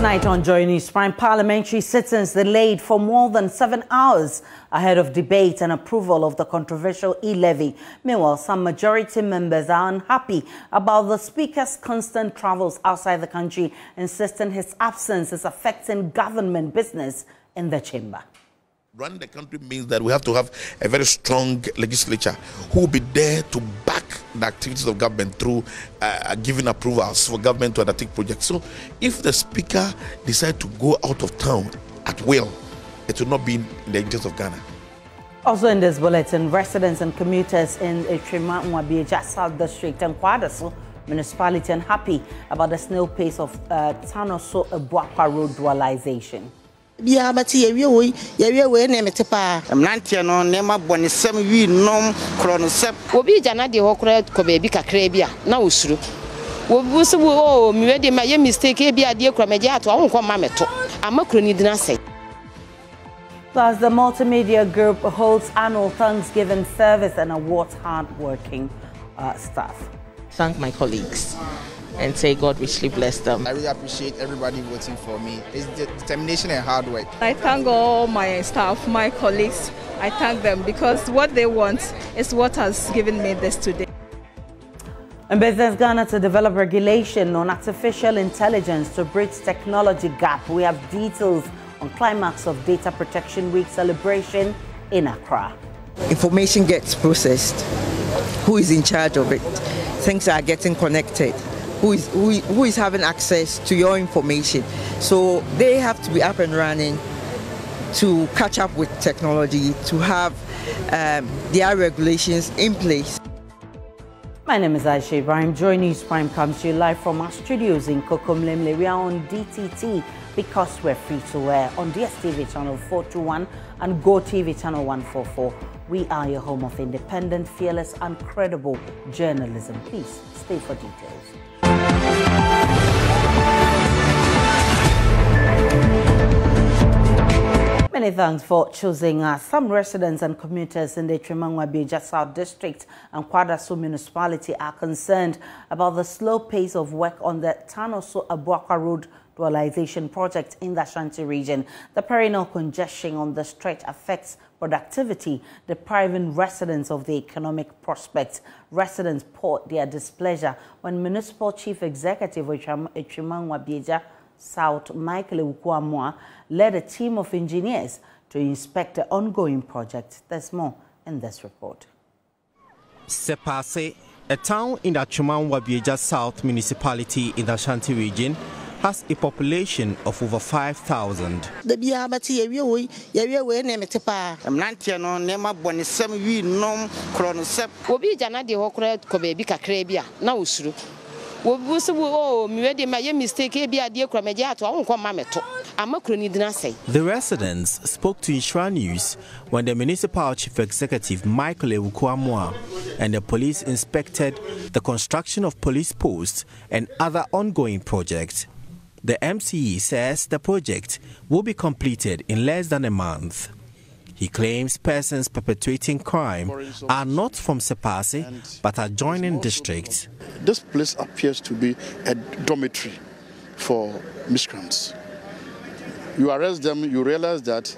Tonight on Joy News Prime, parliamentary sittings delayed for more than 7 hours ahead of debate and approval of the controversial e-levy. Meanwhile, some majority members are unhappy about the Speaker's constant travels outside the country, insisting his absence is affecting government business in the chamber. Run the country means that we have to have a very strong legislature who will be there to back the activities of government through giving approvals for government to undertake projects. So if the Speaker decides to go out of town at will, it will not be in the interest of Ghana. Also in this bulletin, residents and commuters in Multimedia South District and Kwadaso municipality are happy about the snail pace of Tanos Road dualization. Bia bati yewe we ne metepa mnantie no nema bonesem wi nom krono sep obi jana de hokora ko bebi kakra bia na osuro obi so o mi we de ma ye mistake e bia de kura meje ato ahonko ma meto amakro ni dina sei. Plus, the Multimedia Group holds annual Thanksgiving service and awards hard-working staff. Thank my colleagues and say God richly bless them. I really appreciate everybody voting for me. It's determination and hard work. I thank all my staff, my colleagues. I thank them because what they want is what has given me this today. And Business Ghana to develop regulation on artificial intelligence to bridge technology gap. We have details on climax of Data Protection Week celebration in Accra. Information gets processed. Who is in charge of it? Things are getting connected. Who is having access to your information? So they have to be up and running to catch up with technology, to have their regulations in place. My name is Aisha Ibrahim. Joy News Prime comes to you live from our studios in Kokomlemle. We are on DTT because we're free to air on DSTV channel 421 and Go TV channel 144. We are your home of independent, fearless and credible journalism. Please stay for details. Many thanks for choosing us. Some residents and commuters in the Multimedia South District and Kwadaso municipality are concerned about the slow pace of work on the Tanos Road Dualization project in the Ashanti region. The perennial congestion on the stretch affects productivity, depriving residents of the economic prospects. Residents poured their displeasure when Municipal Chief Executive Multimedia South Michael Ewukuamwa led a team of engineers to inspect the ongoing project. There's more in this report. Sepase, a town in the Multimedia South municipality in the Ashanti region, has a population of over 5,000. The bia bati yewe ne metepa mnantie no nema bonesem wi nom krono sep obi jana de hokora ko bebi kakra bia na osuro obi so o mi we de ma ye mistake e bia de kura meje ato ahonko ma meto amakro ni dina sei. The residents spoke to Ishra News when the municipal chief executive Michael Ewukuamwa and the police inspected the construction of police posts and other ongoing projects. The MCE says the project will be completed in less than a month. He claims persons perpetrating crime are not from Sepase but adjoining districts. This place appears to be a dormitory for miscreants. You arrest them, you realize that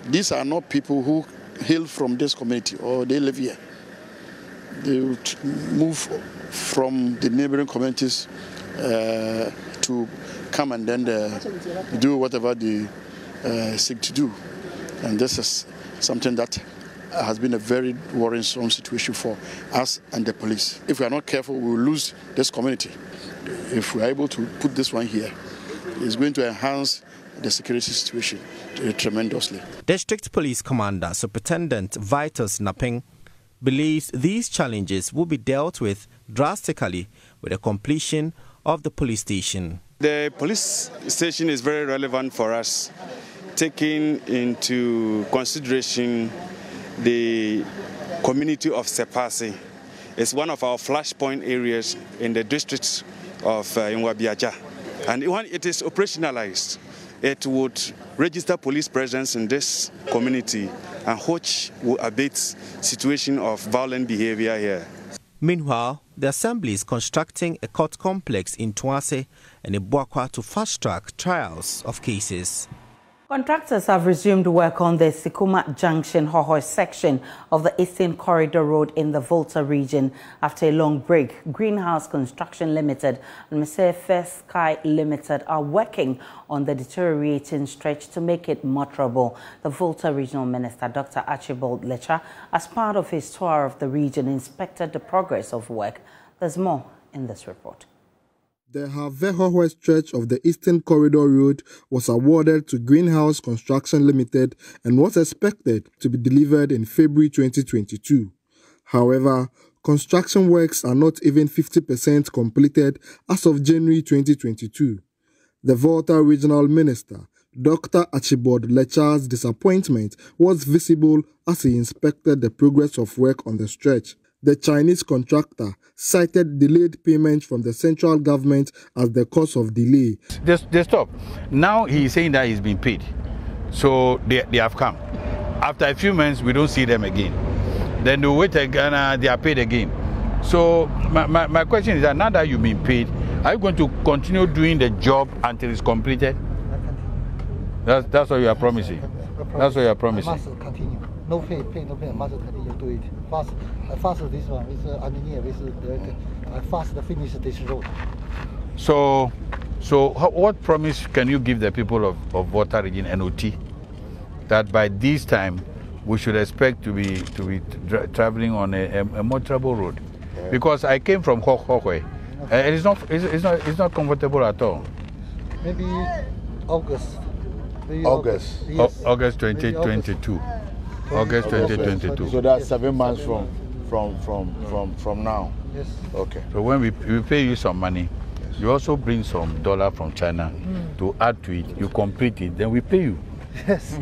these are not people who hail from this community or they live here. They would move from the neighboring communities to come and then do whatever they seek to do. And this is something that has been a very worrisome situation for us and the police. If we are not careful, we will lose this community. If we are able to put this one here, it's going to enhance the security situation tremendously. District Police Commander Superintendent Vitus Napping believes these challenges will be dealt with drastically with the completion of the police station. The police station is very relevant for us, taking into consideration the community of Sepase. It's one of our flashpoint areas in the district of Nwabia. And when it is operationalized, it would register police presence in this community and which will abate situation of violent behavior here. Meanwhile, the Assembly is constructing a court complex in Tuase and Ibuakwa to fast-track trials of cases. Contractors have resumed work on the Sikuma Junction Hohoi section of the Eastern Corridor Road in the Volta region after a long break. Greenhouse Construction Limited and Mese First Sky Limited are working on the deteriorating stretch to make it motorable. The Volta Regional Minister, Dr. Archibald Lecha, as part of his tour of the region, inspected the progress of work. There's more in this report. The Have-Hohoi stretch of the Eastern Corridor Road was awarded to Greenhouse Construction Limited and was expected to be delivered in February 2022. However, construction works are not even 50% completed as of January 2022. The Volta Regional Minister, Dr. Archibald Lecha's disappointment was visible as he inspected the progress of work on the stretch. The Chinese contractor cited delayed payment from the central government as the cause of delay. They stopped. Now he's saying that he's been paid. So they have come. After a few months, we don't see them again. Then they wait again, they are paid again. So my question is that now that you've been paid, are you going to continue doing the job until it's completed? That's what you are promising. That's what you are promising. Must continue. No pay, no pay. Must continue do it. Fast this one. Fast finish this road. So what promise can you give the people of Volta region NOT that by this time we should expect to be traveling on a motorable road? Because I came from Hohoi. It's not comfortable at all. Maybe August. Yes. August 2022. August 2022. So that's 7 months from now. Yes. Okay. So when we pay you some money, yes, you also bring some dollar from China to add to it. You complete it, then we pay you. Yes.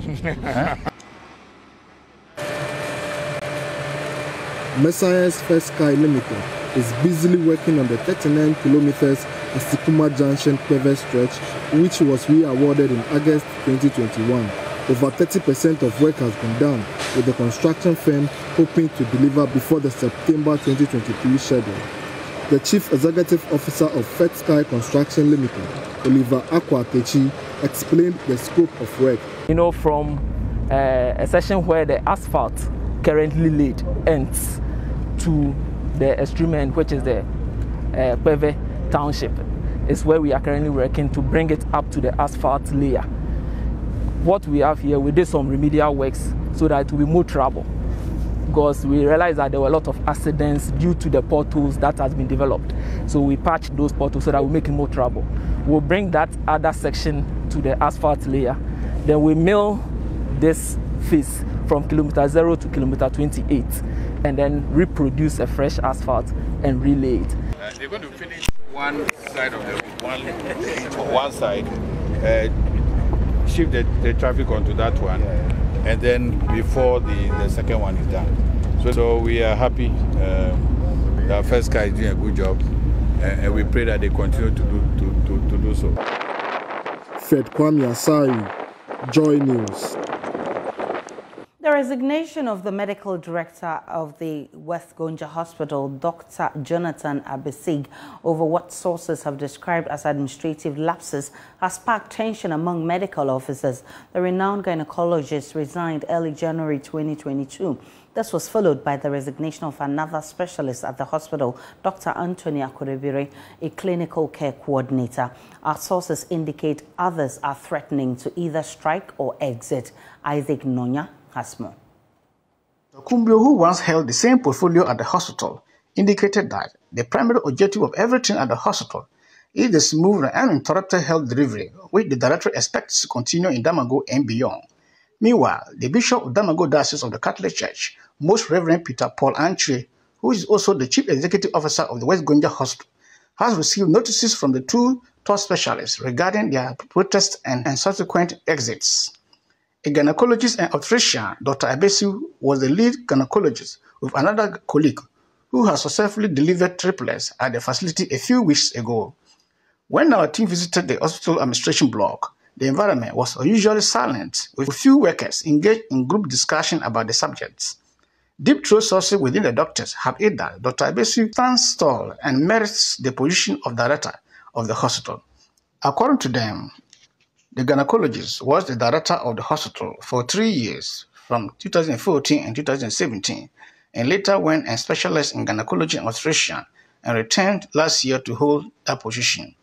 Messiah's First Sky Limited is busily working on the 39 kilometers of Sikuma Junction paved stretch, which was re-awarded in August 2021. Over 30% of work has been done, with the construction firm hoping to deliver before the September 2023 schedule. The Chief Executive Officer of First Sky Construction Limited, Oliver Akwatechi, explained the scope of work. From a section where the asphalt currently laid ends to the extreme end, which is the Peve Township, is where we are currently working to bring it up to the asphalt layer. What we have here, we did some remedial works so that it will be more trouble, because we realized that there were a lot of accidents due to the potholes that has been developed. So we patched those potholes so that we make it more trouble. We'll bring that other section to the asphalt layer. Then we mill this phase from kilometer 0 to kilometer 28, and then reproduce a fresh asphalt and relay it. They're going to finish one side of one side, shift the traffic onto that one, and then before the second one is done. So we are happy that First Sky is doing a good job, and we pray that they continue to do so. Fred Kwame Asari, Joy News. The resignation of the medical director of the West Gonja Hospital, Dr. Jonathan Abesig, over what sources have described as administrative lapses, has sparked tension among medical officers. The renowned gynecologist resigned early January 2022. This was followed by the resignation of another specialist at the hospital, Dr. Anthony Akorebire, a clinical care coordinator. Our sources indicate others are threatening to either strike or exit. Isaac Nonya has more. Kumbio, who once held the same portfolio at the hospital, indicated that the primary objective of everything at the hospital is the smooth and uninterrupted health delivery, which the director expects to continue in Damago and beyond. Meanwhile, the Bishop of Damago Diocese of the Catholic Church, Most Reverend Peter Paul Antre, who is also the Chief Executive Officer of the West Gonja Hospital, has received notices from the two top specialists regarding their protests and subsequent exits. A gynecologist and obstetrician, Dr. Abesi, was the lead gynecologist with another colleague who has successfully delivered triplets at the facility a few weeks ago. When our team visited the hospital administration block, the environment was unusually silent, with few workers engaged in group discussion about the subjects. Deep throat sources within the doctors have added that Dr. Abesi stands tall and merits the position of director of the hospital. According to them, the gynecologist was the director of the hospital for 3 years, from 2014 and 2017, and later went and specialized in gynecology and obstetrician and returned last year to hold that position.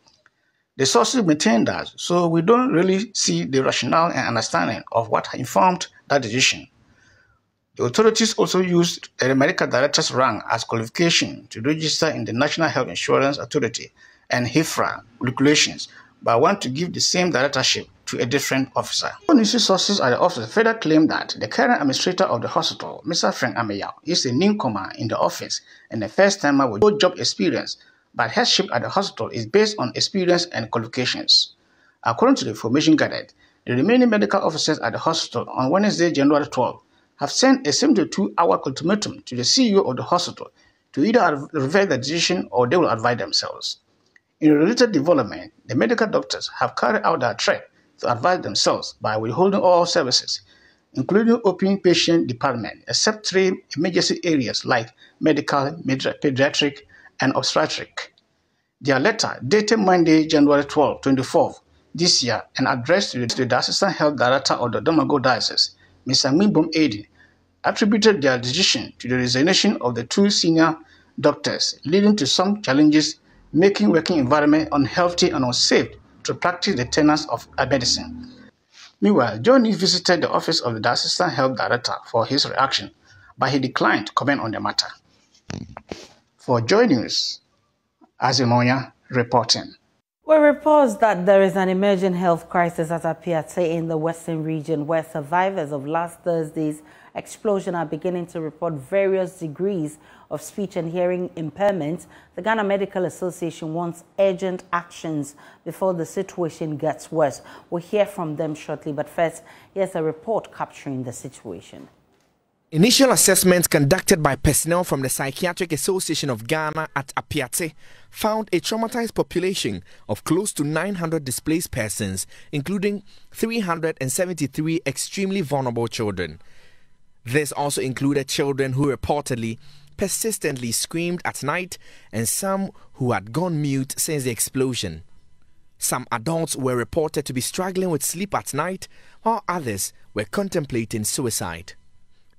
The sources maintain that, so we don't really see the rationale and understanding of what informed that decision. The authorities also used the medical director's rank as qualification to register in the National Health Insurance Authority and HIFRA regulations, but want to give the same directorship to a different officer. News sources at the office further claim that the current administrator of the hospital, Mr. Frank Ameyaw, is a newcomer in the office and a first-timer with no job experience, but headship at the hospital is based on experience and qualifications. According to the information gathered, the remaining medical officers at the hospital on Wednesday, January 12, have sent a 72-hour ultimatum to the CEO of the hospital to either reverse the decision or they will advise themselves. In a related development, the medical doctors have carried out their threat to advise themselves by withholding all services, including opening patient department, except 3 emergency areas like medical, pediatric, and obstetric. Their letter, dated Monday, January 12, 2024, this year, and addressed to the Assistant Health Director of the Domago Diocese, Mr. Mimbom Aiden, attributed their decision to the resignation of the 2 senior doctors, leading to some challenges, making working environment unhealthy and unsafe to practice the tenets of medicine. Meanwhile, Johnny visited the office of the Assistant Health Director for his reaction, but he declined to comment on the matter. For Joy News, Azimonia reporting. We report that there is an emerging health crisis at Apiate in the western region, where survivors of last Thursday's explosion are beginning to report various degrees of speech and hearing impairment. The Ghana Medical Association wants urgent actions before the situation gets worse. We'll hear from them shortly, but first, here's a report capturing the situation. Initial assessments conducted by personnel from the Psychiatric Association of Ghana at Apiate found a traumatized population of close to 900 displaced persons, including 373 extremely vulnerable children. This also included children who reportedly persistently screamed at night and some who had gone mute since the explosion. Some adults were reported to be struggling with sleep at night, while others were contemplating suicide.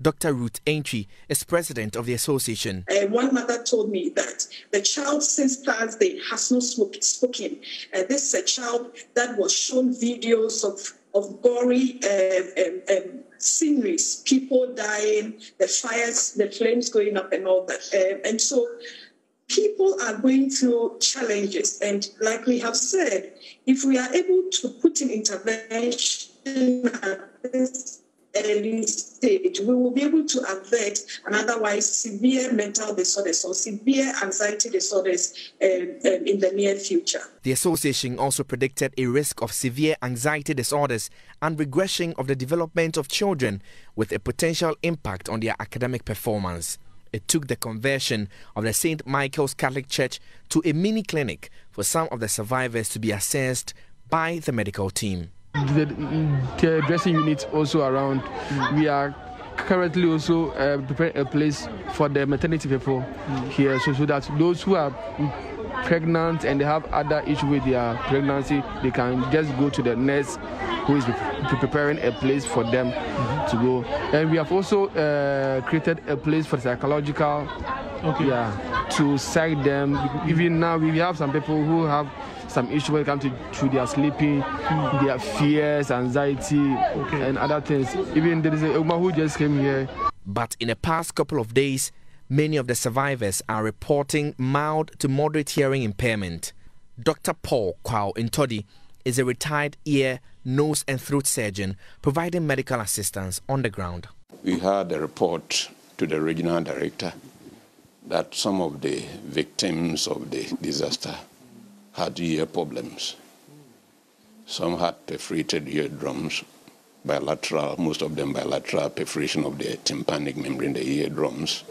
Dr. Ruth Aintree is president of the association. One mother told me that the child since Thursday has not spoken. This is a child that was shown videos of gory sceneries, people dying, the fires, the flames going up and all that. And so people are going through challenges. And like we have said, if we are able to put in intervention at this early stage, we will be able to avert an otherwise severe mental disorders or severe anxiety disorders in the near future. The association also predicted a risk of severe anxiety disorders and regression of the development of children with a potential impact on their academic performance. It took the conversion of the St. Michael's Catholic Church to a mini clinic for some of the survivors to be assessed by the medical team. The dressing units also around. We are currently also preparing a place for the maternity people here, so that those who are pregnant and they have other issues with their pregnancy, they can just go to the nurse who is preparing a place for them to go. And we have also created a place for psychological, to psych them. Even now we have some people who have some issue when it comes to their sleeping, their fears, anxiety, and other things. Even there is a woman who just came here. But in the past couple of days, many of the survivors are reporting mild to moderate hearing impairment. Dr. Paul Kwao Intodi is a retired ear, nose and throat surgeon providing medical assistance on the ground. We had a report to the regional director that some of the victims of the disaster had ear problems. Some had perforated eardrums, bilateral, most of them bilateral perforation of the tympanic membrane, the eardrums,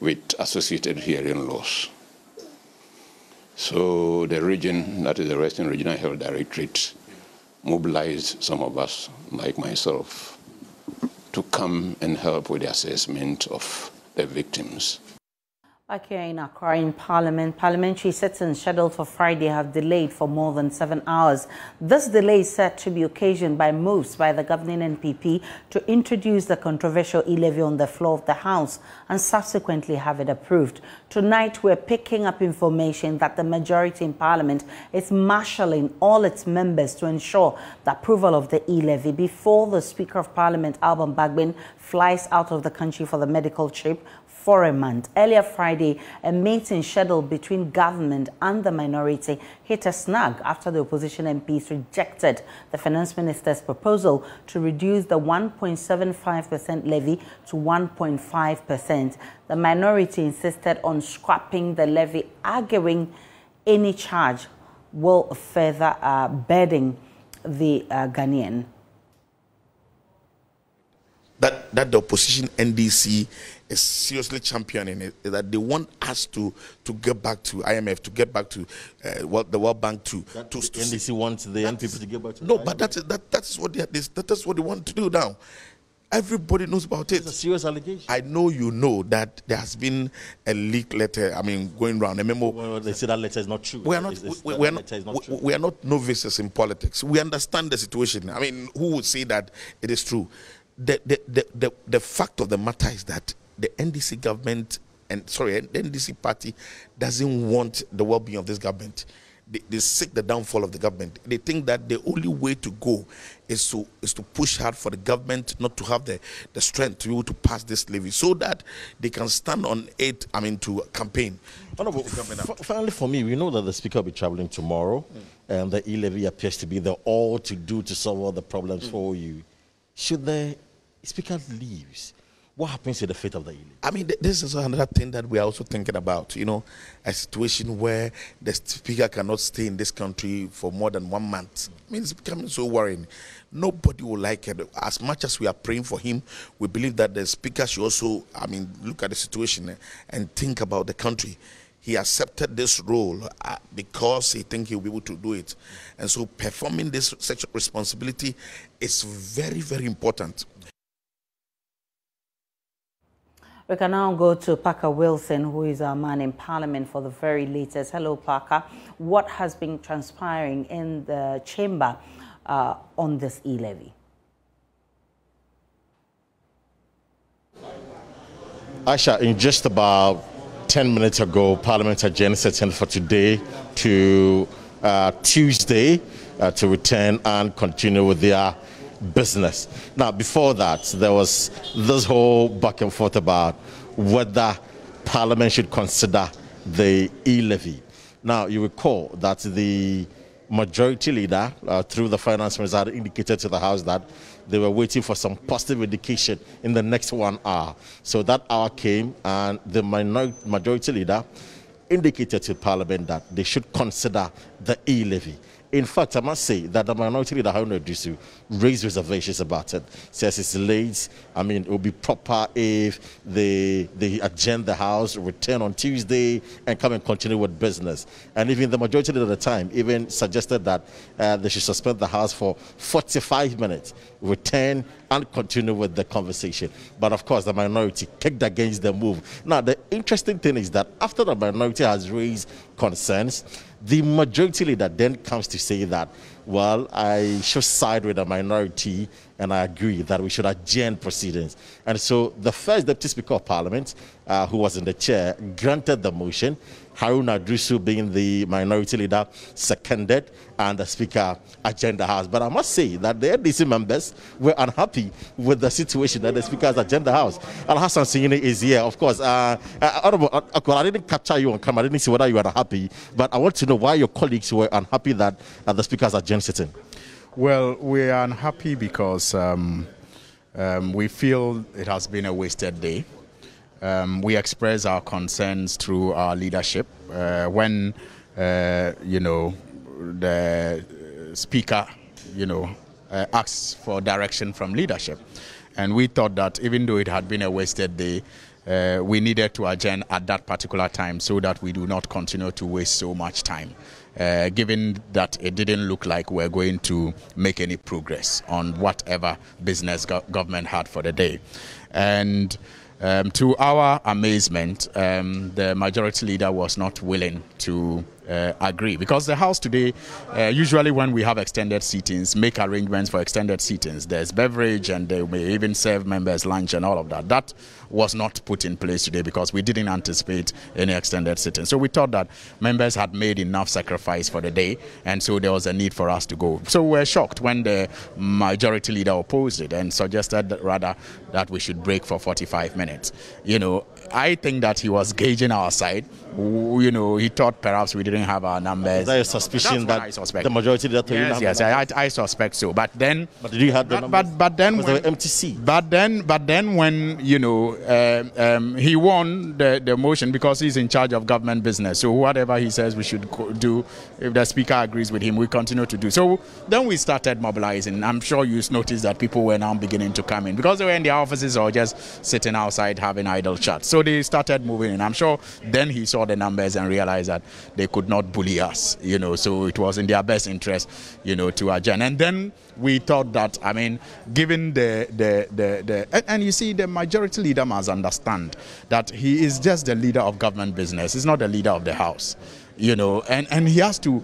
with associated hearing loss. So the region, that is the Western Regional Health Directorate, mobilized some of us, like myself, to come and help with the assessment of the victims. Back here in Accra in Parliament, parliamentary sittings scheduled for Friday have delayed for more than 7 hours. This delay is said to be occasioned by moves by the governing NPP to introduce the controversial e-levy on the floor of the House and subsequently have it approved. Tonight, we're picking up information that the majority in Parliament is marshalling all its members to ensure the approval of the e-levy before the Speaker of Parliament, Alban Bagbin, flies out of the country for the medical trip for a month. Earlier Friday, a meeting scheduled between government and the minority hit a snag after the opposition MPs rejected the finance minister's proposal to reduce the 1.75% levy to 1.5%. The minority insisted on scrapping the levy, arguing any charge will further burden the Ghanaian. That the opposition NDC is seriously championing it, that they want us to get back to IMF, to get back to the World Bank to NDC wants the NPP to get back to no, IMF. but that's what they want to do now. Everybody knows about it. It's a serious allegation. I know you know that there has been a leaked letter. I mean, going around a memo. Well, they say that letter is not true. We are not novices in politics. We understand the situation. I mean, who would say that it is true? The fact of the matter is that the NDC government the NDC party doesn't want the well-being of this government. They seek the downfall of the government. They think that the only way to go is to push hard for the government not to have the strength to be able to pass this levy so that they can stand on it, to campaign. Finally, for me, we know that the Speaker will be traveling tomorrow, and the e-levy appears to be the all-to-do to solve all the problems for you. Should the Speaker leaves, what happens to the fate of the e-levy? I mean, this is another thing that we are also thinking about, a situation where the Speaker cannot stay in this country for more than 1 month. I mean, it's becoming so worrying. Nobody will like it. As much as we are praying for him, we believe that the Speaker should also, look at the situation and think about the country. He accepted this role because he thinks he'll be able to do it. And so performing this sexual responsibility is very, very important. We can now go to Parker Wilson, who is our man in Parliament for the very latest. Hello, Parker. What has been transpiring in the chamber on this e-levy? Aisha, in just about 10 minutes ago, Parliament adjourned session for today to Tuesday to return and continue with their business. Now, before that, there was this whole back and forth about whether Parliament should consider the e-levy. Now, you recall that the majority leader, through the finance minister, had indicated to the House that they were waiting for some positive indication in the next 1 hour. So that hour came, and the majority leader indicated to Parliament that they should consider the e-levy. In fact, I must say that the minority leader, Haruna Dusu, raised reservations about it. Says it's late. It will be proper if they adjourn the House, return on Tuesday, and come and continue with business. And even the majority leader at the time even suggested that they should suspend the House for 45 minutes, return, and continue with the conversation. But of course, the minority kicked against the move. Now, the interesting thing is that after the minority has raised concerns, the majority leader then comes to say that, well, I should side with the minority and I agree that we should adjourn proceedings. And so the first Deputy Speaker of Parliament, who was in the chair, granted the motion. Haruna Dusu, being the minority leader, seconded, and the Speaker adjourned the House. But I must say that the NDC members were unhappy with the situation that the Speaker has adjourned the House. Al-Hassan Singini is here, of course. I didn't capture you on camera. I didn't see whether you were unhappy, but I want to know why your colleagues were unhappy that the Speaker has adjourned sitting. Well, we are unhappy because we feel it has been a wasted day. We express our concerns through our leadership when, the Speaker, asks for direction from leadership. And we thought that even though it had been a wasted day, we needed to adjourn at that particular time so that we do not continue to waste so much time, given that it didn't look like we're going to make any progress on whatever business government had for the day. And to our amazement, the majority leader was not willing to agree, because the House today, usually when we have extended sittings, make arrangements for extended sittings. There's beverage and they may even serve members lunch and all of that. That was not put in place today because we didn't anticipate any extended sitting. So we thought that members had made enough sacrifice for the day, and so there was a need for us to go. So we were shocked when the majority leader opposed it and suggested that rather that we should break for 45 minutes. You know, I think that he was gauging our side. You know, he thought perhaps we didn't have our numbers. Is there a suspicion that the majority leader told you? Yes, I suspect so. But then, did you have the numbers? But then, was there empty seat? But then, when you know, he won the motion because he's in charge of government business. So whatever he says we should do, if the speaker agrees with him, we continue to do. So then we started mobilizing. I'm sure you noticed that people were now beginning to come in because they were in their offices or just sitting outside having idle chat. So they started moving in. I'm sure then he saw the numbers and realized that they could not bully us, you know, so it was in their best interest, you know, to adjourn. And then we thought that, I mean, given and you see, the majority leader must understand that he is just the leader of government business. He's not the leader of the House. You know, and he has to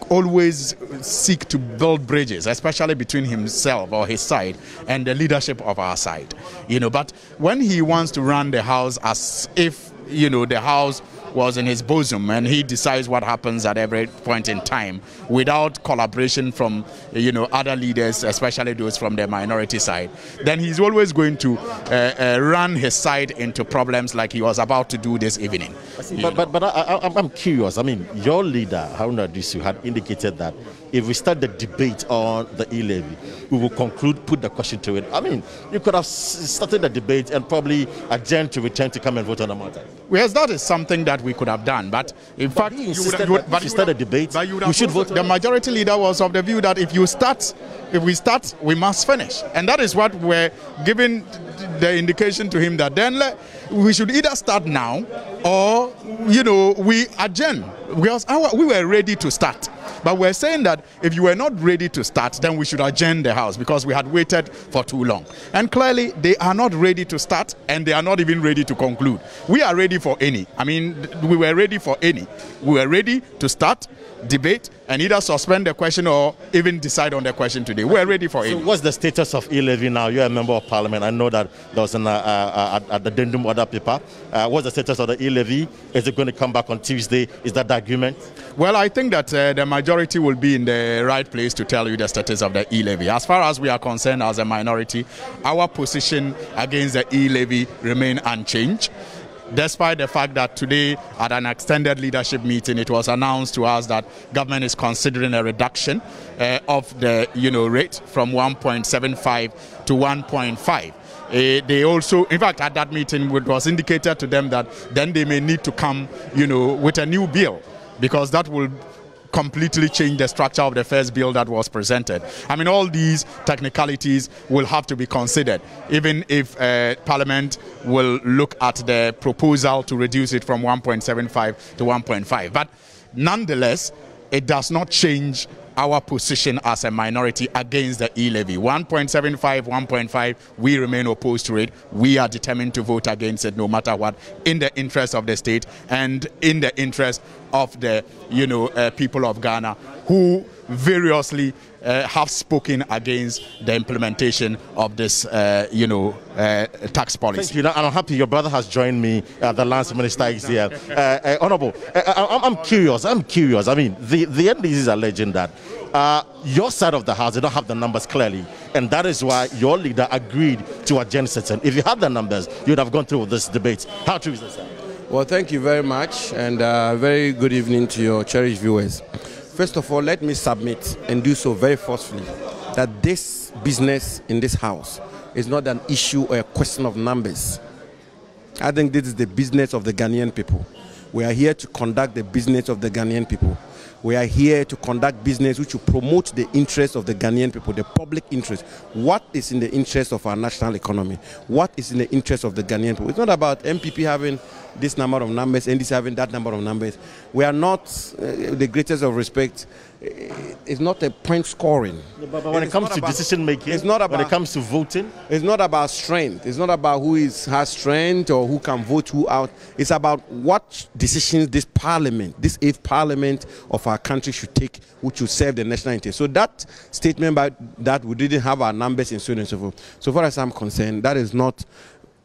always seek to build bridges, especially between himself or his side and the leadership of our side. You know, but when he wants to run the House as if, you know, the House was in his bosom and he decides what happens at every point in time without collaboration from, you know, other leaders, especially those from the minority side, then he's always going to run his side into problems like he was about to do this evening. But I'm curious. I mean, your leader, Haruna Disu, had indicated that if we start the debate on the e-levy, we will conclude, put the question to it. I mean, you could have started the debate and probably adjourn to return to come and vote on the matter. Yes, that is something that we could have done. But in fact, you start a debate, we should vote. The majority leader was of the view that if we start, we must finish. And that is what we're giving the indication to him, that then we should either start now or, you know, we adjourn. Because we were ready to start. But we're saying that if you were not ready to start, then we should adjourn the House because we had waited for too long. And clearly, they are not ready to start and they are not even ready to conclude. We are ready for any. I mean, we were ready for any. We were ready to start, debate, and either suspend the question or even decide on the question today. We're ready for any. So what's the status of e-levy now? You're a member of parliament. I know that there was an addendum order paper. What's the status of the e-levy? Is it going to come back on Tuesday? Is that the agreement? Well, I think that the majority will be in the right place to tell you the status of the e-levy. As far as we are concerned as a minority, our position against the e-levy remain unchanged. Despite the fact that today at an extended leadership meeting it was announced to us that government is considering a reduction of the rate from 1.75 to 1.5. They also, in fact, at that meeting it was indicated to them that then they may need to come with a new bill, because that will completely change the structure of the first bill that was presented. I mean, all these technicalities will have to be considered, even if Parliament will look at the proposal to reduce it from 1.75 to 1.5. But nonetheless, it does not change our position as a minority against the e-levy. 1.75, 1.5, we remain opposed to it. We are determined to vote against it no matter what, in the interest of the state and in the interest of the people of Ghana, who variously have spoken against the implementation of this tax policy. Thank you. And I'm happy your brother has joined me. The Lance Minister is here. Honorable, I'm curious. I mean, the NDC is alleging that your side of the House, they don't have the numbers clearly, and that is why your leader agreed to adjourn session. If you had the numbers, you'd have gone through with this debate. How true is this? Well, thank you very much, and very good evening to your cherished viewers. First of all, let me submit, and do so very forcefully, that this business in this House is not an issue or a question of numbers. I think this is the business of the Ghanaian people. We are here to conduct the business of the Ghanaian people. We are here to conduct business which will promote the interests of the Ghanaian people, the public interest. What is in the interest of our national economy? What is in the interest of the Ghanaian people? It's not about MPP having this number of numbers and this having that number of numbers. We are not, the greatest of respect, it's not a point scoring. But when it comes to decision making, it's not about, when it comes to voting, it's not about strength. It's not about who has strength or who can vote who out. It's about what decisions this parliament, this 8th parliament of our country should take, which will serve the national interest. So that statement by that we didn't have our numbers and so on and so forth. So far as I'm concerned, that is not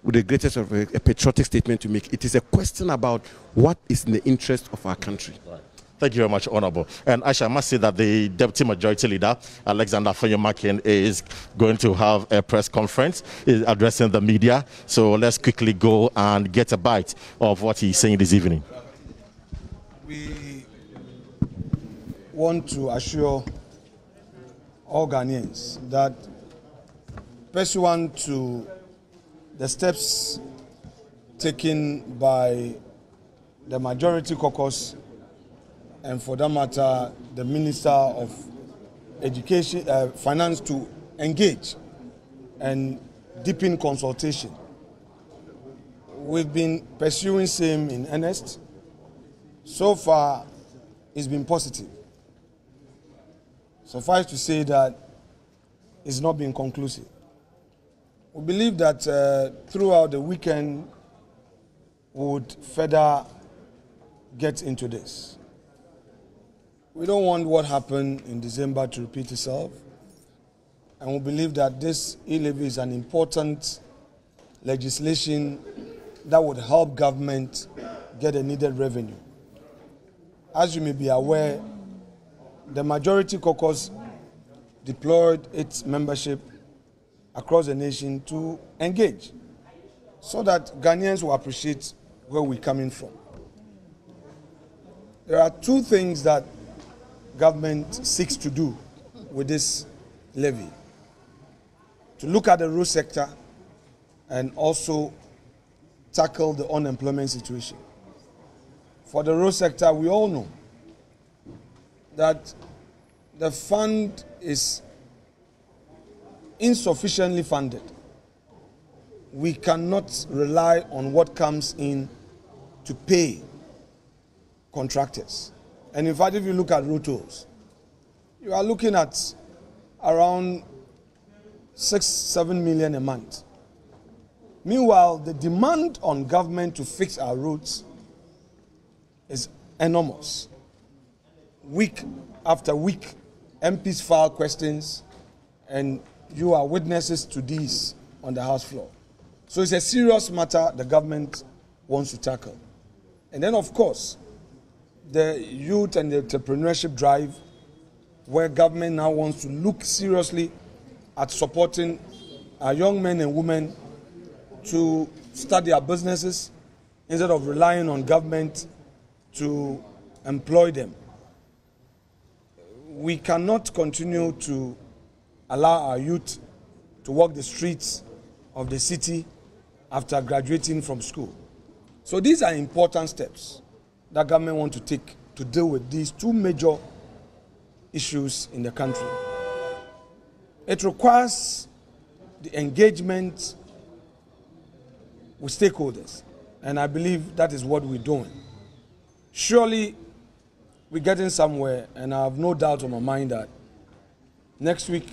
the greatest of a patriotic statement to make. It is a question about what is in the interest of our country. Right. Thank you very much, Honorable. And Aisha, I must say that the Deputy Majority Leader, Alexander Afenyo-Markin, is going to have a press conference addressing the media. So let's quickly go and get a bite of what he's saying this evening. We want to assure all Ghanaians that pursuant to the steps taken by the Majority Caucus and for that matter, the Minister of Education, Finance to engage and deepen consultation. We've been pursuing same in earnest. So far, it's been positive. Suffice to say that it's not been conclusive. We believe that throughout the weekend, we would further get into this. We don't want what happened in December to repeat itself. And we believe that this e-levy is an important legislation that would help government get the needed revenue. As you may be aware, the Majority Caucus deployed its membership across the nation to engage so that Ghanaians will appreciate where we're coming from. There are two things that government seeks to do with this levy: to look at the road sector and also tackle the unemployment situation. For the road sector, we all know that the fund is insufficiently funded. We cannot rely on what comes in to pay contractors. And in fact, if you look at road tolls, you are looking at around 6-7 million a month. Meanwhile, the demand on government to fix our roads is enormous. Week after week, MPs file questions, and you are witnesses to these on the House floor. So it's a serious matter the government wants to tackle. And then, of course, the youth and the entrepreneurship drive, where government now wants to look seriously at supporting our young men and women to start their businesses instead of relying on government to employ them. We cannot continue to allow our youth to walk the streets of the city after graduating from school. So these are important steps that government want to take to deal with these two major issues in the country. It requires the engagement with stakeholders, and I believe that is what we're doing. Surely we're getting somewhere, and I have no doubt on my mind that next week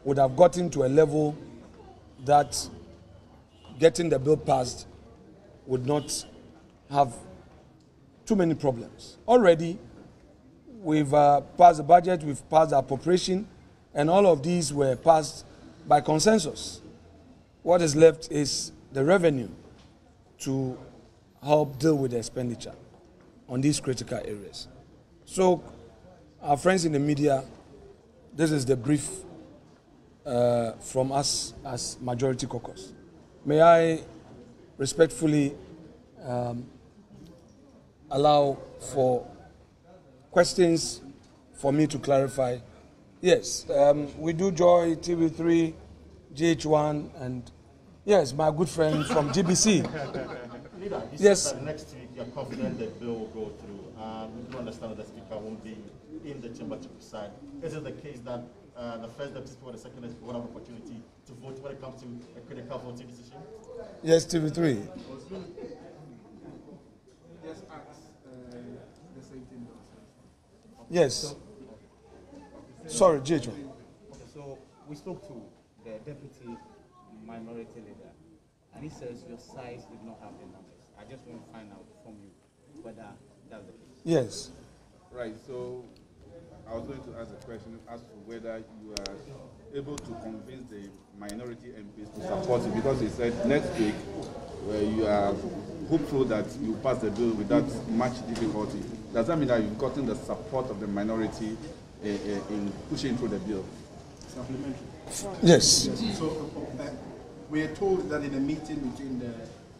would have gotten to a level that getting the bill passed would not have too many problems. Already, we've passed the budget, we've passed the appropriation, and all of these were passed by consensus. What is left is the revenue to help deal with the expenditure on these critical areas. So, our friends in the media, this is the brief from us as Majority Caucus. May I respectfully allow for questions for me to clarify? Yes, we do Joy, TV3, GH1, and yes, my good friend from GBC. Leader, yes. Next week you're confident the bill will go through. We do understand that the Speaker won't be in the chamber to preside. Is it the case that the first Deputy Speaker and the second Deputy Speaker will have opportunity to vote when it comes to a critical voting decision? Yes, TV3. Just ask the same thing. Yes. Sorry, JJ. So we spoke to the deputy minority leader, and he says your sides did not have the numbers. I just want to find out from you whether that's the case. Yes. Right. So I was going to ask a question as to whether you are able to convince the minority MPs to support it, because he said next week you are hopeful that you pass the bill without much difficulty. Does that mean that you've gotten the support of the minority in pushing through the bill? Supplementary. Yes. So we are told that in a meeting between the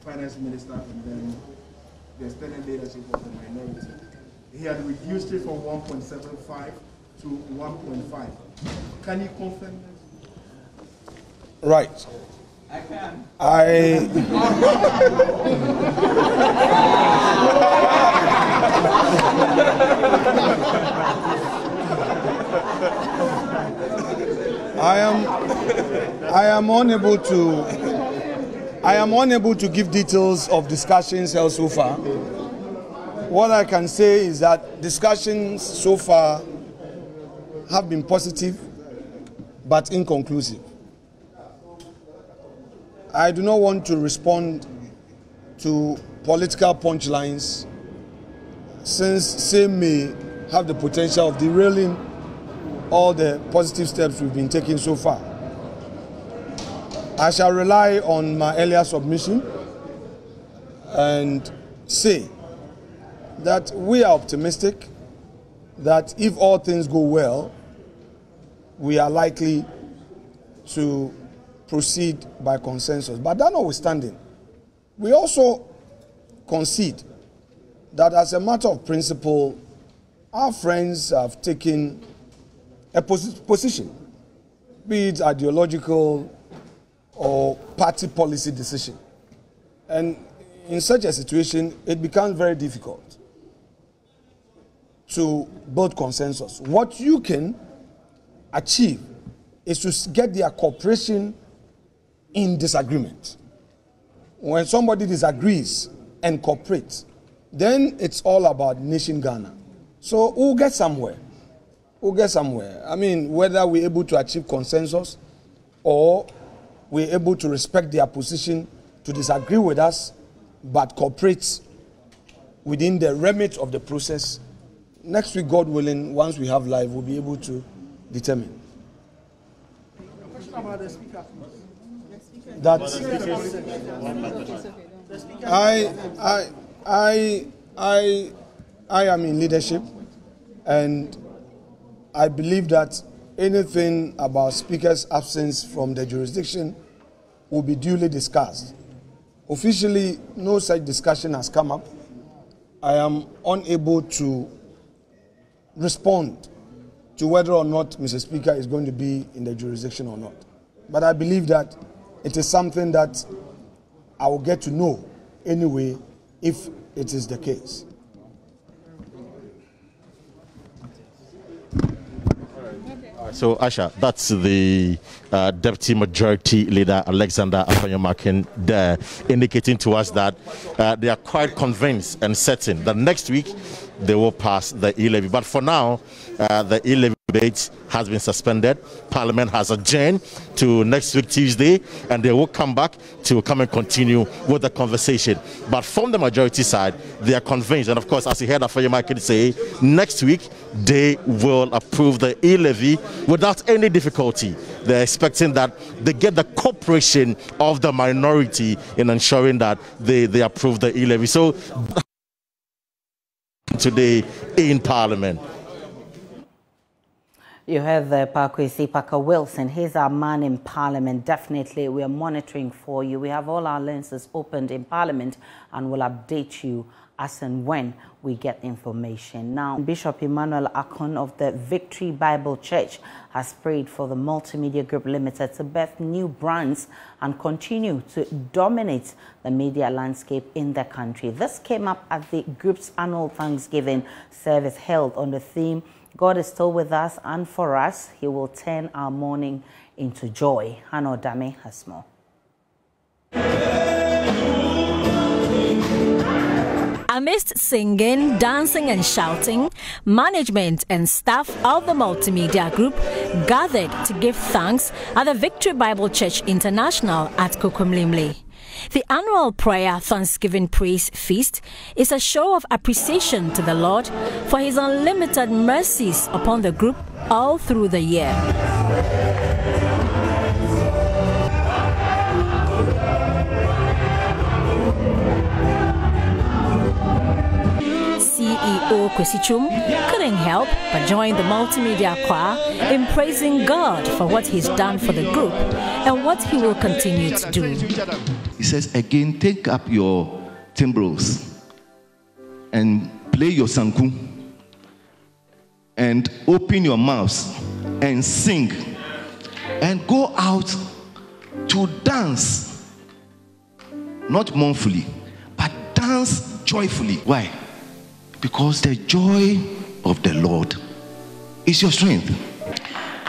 finance minister and then the extended leadership of the minority, he had reduced it from 1.75 to 1.5. Can you confirm this? Right. I can. I am unable to give details of discussions held so far. What I can say is that discussions so far have been positive but inconclusive. I do not want to respond to political punchlines, since same may have the potential of derailing all the positive steps we've been taking so far. I shall rely on my earlier submission and say that we are optimistic that if all things go well, we are likely to proceed by consensus. But that notwithstanding, we also concede that as a matter of principle, our friends have taken a position, be it ideological or party policy decision. And in such a situation, it becomes very difficult to build consensus. What you can achieve is to get their cooperation in disagreement. When somebody disagrees and cooperates, then it's all about nation Ghana. So we'll get somewhere. We'll get somewhere. I mean, whether we're able to achieve consensus or we're able to respect their position, to disagree with us, but cooperate within the remit of the process. Next week, God willing, once we have live, we'll be able to determine. A question about the speaker. That I am in leadership, and I believe that anything about Speaker's absence from the jurisdiction will be duly discussed. Officially, no such discussion has come up. I am unable to respond to whether or not Mr. Speaker is going to be in the jurisdiction or not. But I believe that it is something that I will get to know anyway if it is the case. So, Asha, that's the Deputy Majority Leader, Alexander Afanyamakin, there, indicating to us that they are quite convinced and certain that next week they will pass the e-levy. But for now, the e-levy debate has been suspended. Parliament has adjourned to next week, Tuesday, and they will come back to come and continue with the conversation. But from the majority side, they are convinced, and of course, as you heard Afanyamakin say, next week they will approve the e-levy without any difficulty. They're expecting that they get the cooperation of the minority in ensuring that they approve the e-levy. So today in Parliament. You heard the Pakwesi Parker Wilson. He's our man in Parliament. Definitely, we are monitoring for you. We have all our lenses opened in Parliament and will update you as and when we get information. Now, Bishop Emmanuel Akon of the Victory Bible Church has prayed for the Multimedia Group Limited to birth new brands and continue to dominate the media landscape in the country. This came up at the group's annual Thanksgiving service held on the theme, God is still with us and for us, He will turn our mourning into joy. Hannah Odame has more. Amidst singing, dancing and shouting, management and staff of the Multimedia Group gathered to give thanks at the Victory Bible Church International at Kokomlimle. The annual prayer Thanksgiving Praise Feast is a show of appreciation to the Lord for His unlimited mercies upon the group all through the year. CEO Kwesichum couldn't help but join the multimedia choir in praising God for what He's done for the group and what He will continue to do. He says, again, take up your timbrels and play your sanku and open your mouths and sing and go out to dance, not mournfully, but dance joyfully. Why? Because the joy of the Lord is your strength.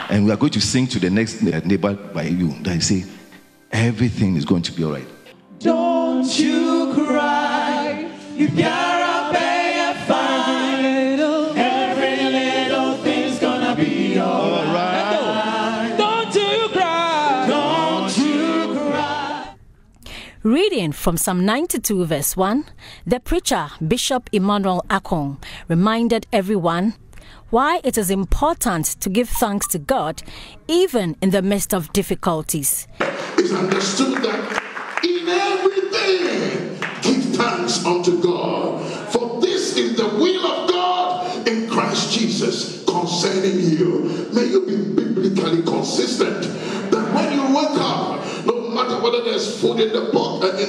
And we are going to sing to the next neighbor by you that say, everything is going to be all right. Don't you cry if you're a bear fine. Every little thing's gonna be all right. Don't you cry. Don't you cry. Reading from Psalm 92 verse 1, the preacher Bishop Emmanuel Akon reminded everyone why it is important to give thanks to God even in the midst of difficulties. It's understood that in everything give thanks unto God, for this is the will of God in Christ Jesus concerning you. May you be biblically consistent, that when you wake up, no matter whether there's food in the pocket,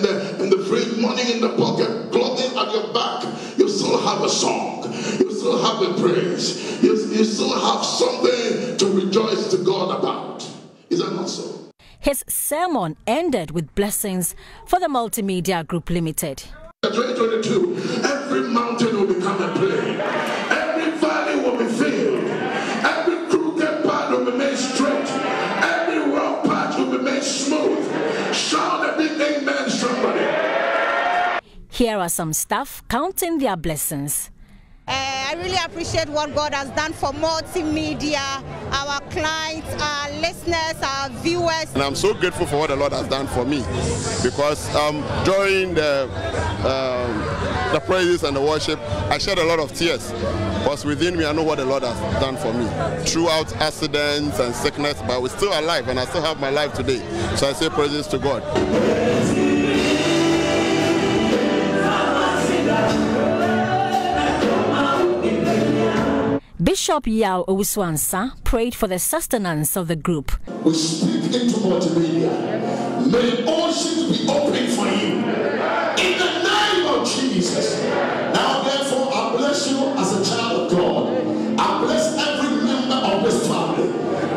in the fridge, money in the pocket, clothing at your back, you still have a song, you still have a praise, you still have something to rejoice to God about. Is that not so? His sermon ended with blessings for the Multimedia Group Limited. 2022, every mountain will become a plain, every valley will be filled, every crooked path will be made straight, every rough path will be made smooth. Shout a big amen, somebody. Here are some staff counting their blessings. I really appreciate what God has done for multimedia, our clients, our listeners, our viewers. And I'm so grateful for what the Lord has done for me, because during the praises and the worship, I shed a lot of tears. Because within me, I know what the Lord has done for me. Throughout accidents and sickness, but we're still alive, and I still have my life today. So I say praises to God. Bishop Yao Owusu-Ansah prayed for the sustenance of the group. We speak into multimedia. May oceans be open for you. In the name of Jesus. Now therefore, I bless you as a child of God. I bless every member of this family.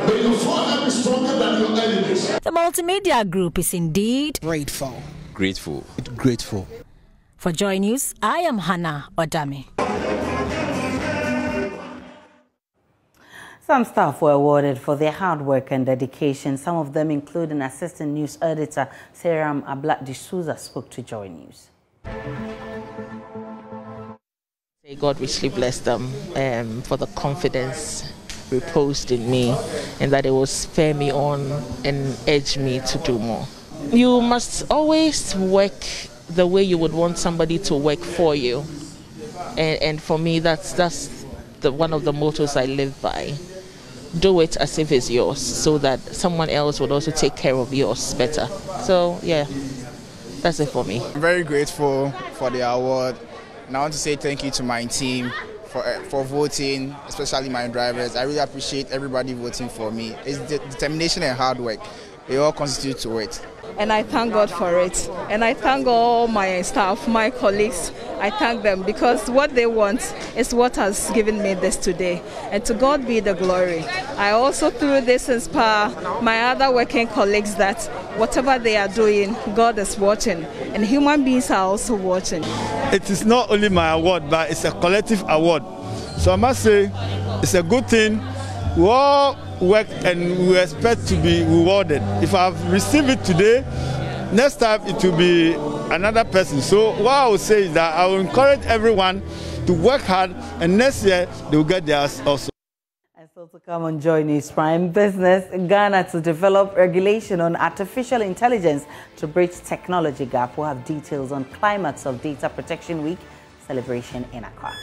May your forehead be stronger than your enemies. The Multimedia Group is indeed grateful. Grateful. For Joy News, I am Hannah Odame. Some staff were awarded for their hard work and dedication. Some of them, including Assistant News Editor Seram Ablat DeSouza, spoke to Joy News. God richly bless them for the confidence reposed in me, and that it will spur me on and urge me to do more. You must always work the way you would want somebody to work for you, and for me that's one of the mottos I live by. Do it as if it's yours, so that someone else would also take care of yours better. So yeah, that's it for me. I'm very grateful for the award, and I want to say thank you to my team for voting, especially my drivers. I really appreciate everybody voting for me. It's determination and hard work. it all constitutes to it. And I thank God for it. And I thank all my staff, my colleagues. I thank them because what they want is what has given me this today. And to God be the glory. I also, through this, inspire my other working colleagues that whatever they are doing, God is watching. And human beings are also watching. It is not only my award, but it's a collective award. So I must say, it's a good thing. We all work and we expect to be rewarded. If I've received it today, next time it will be another person. So what I will say is that I will encourage everyone to work hard, and next year they will get theirs also. And so to come on Joy News Prime Business, Ghana to develop regulation on artificial intelligence to bridge technology gap. We'll have details on climax of Data Protection Week celebration in Accra.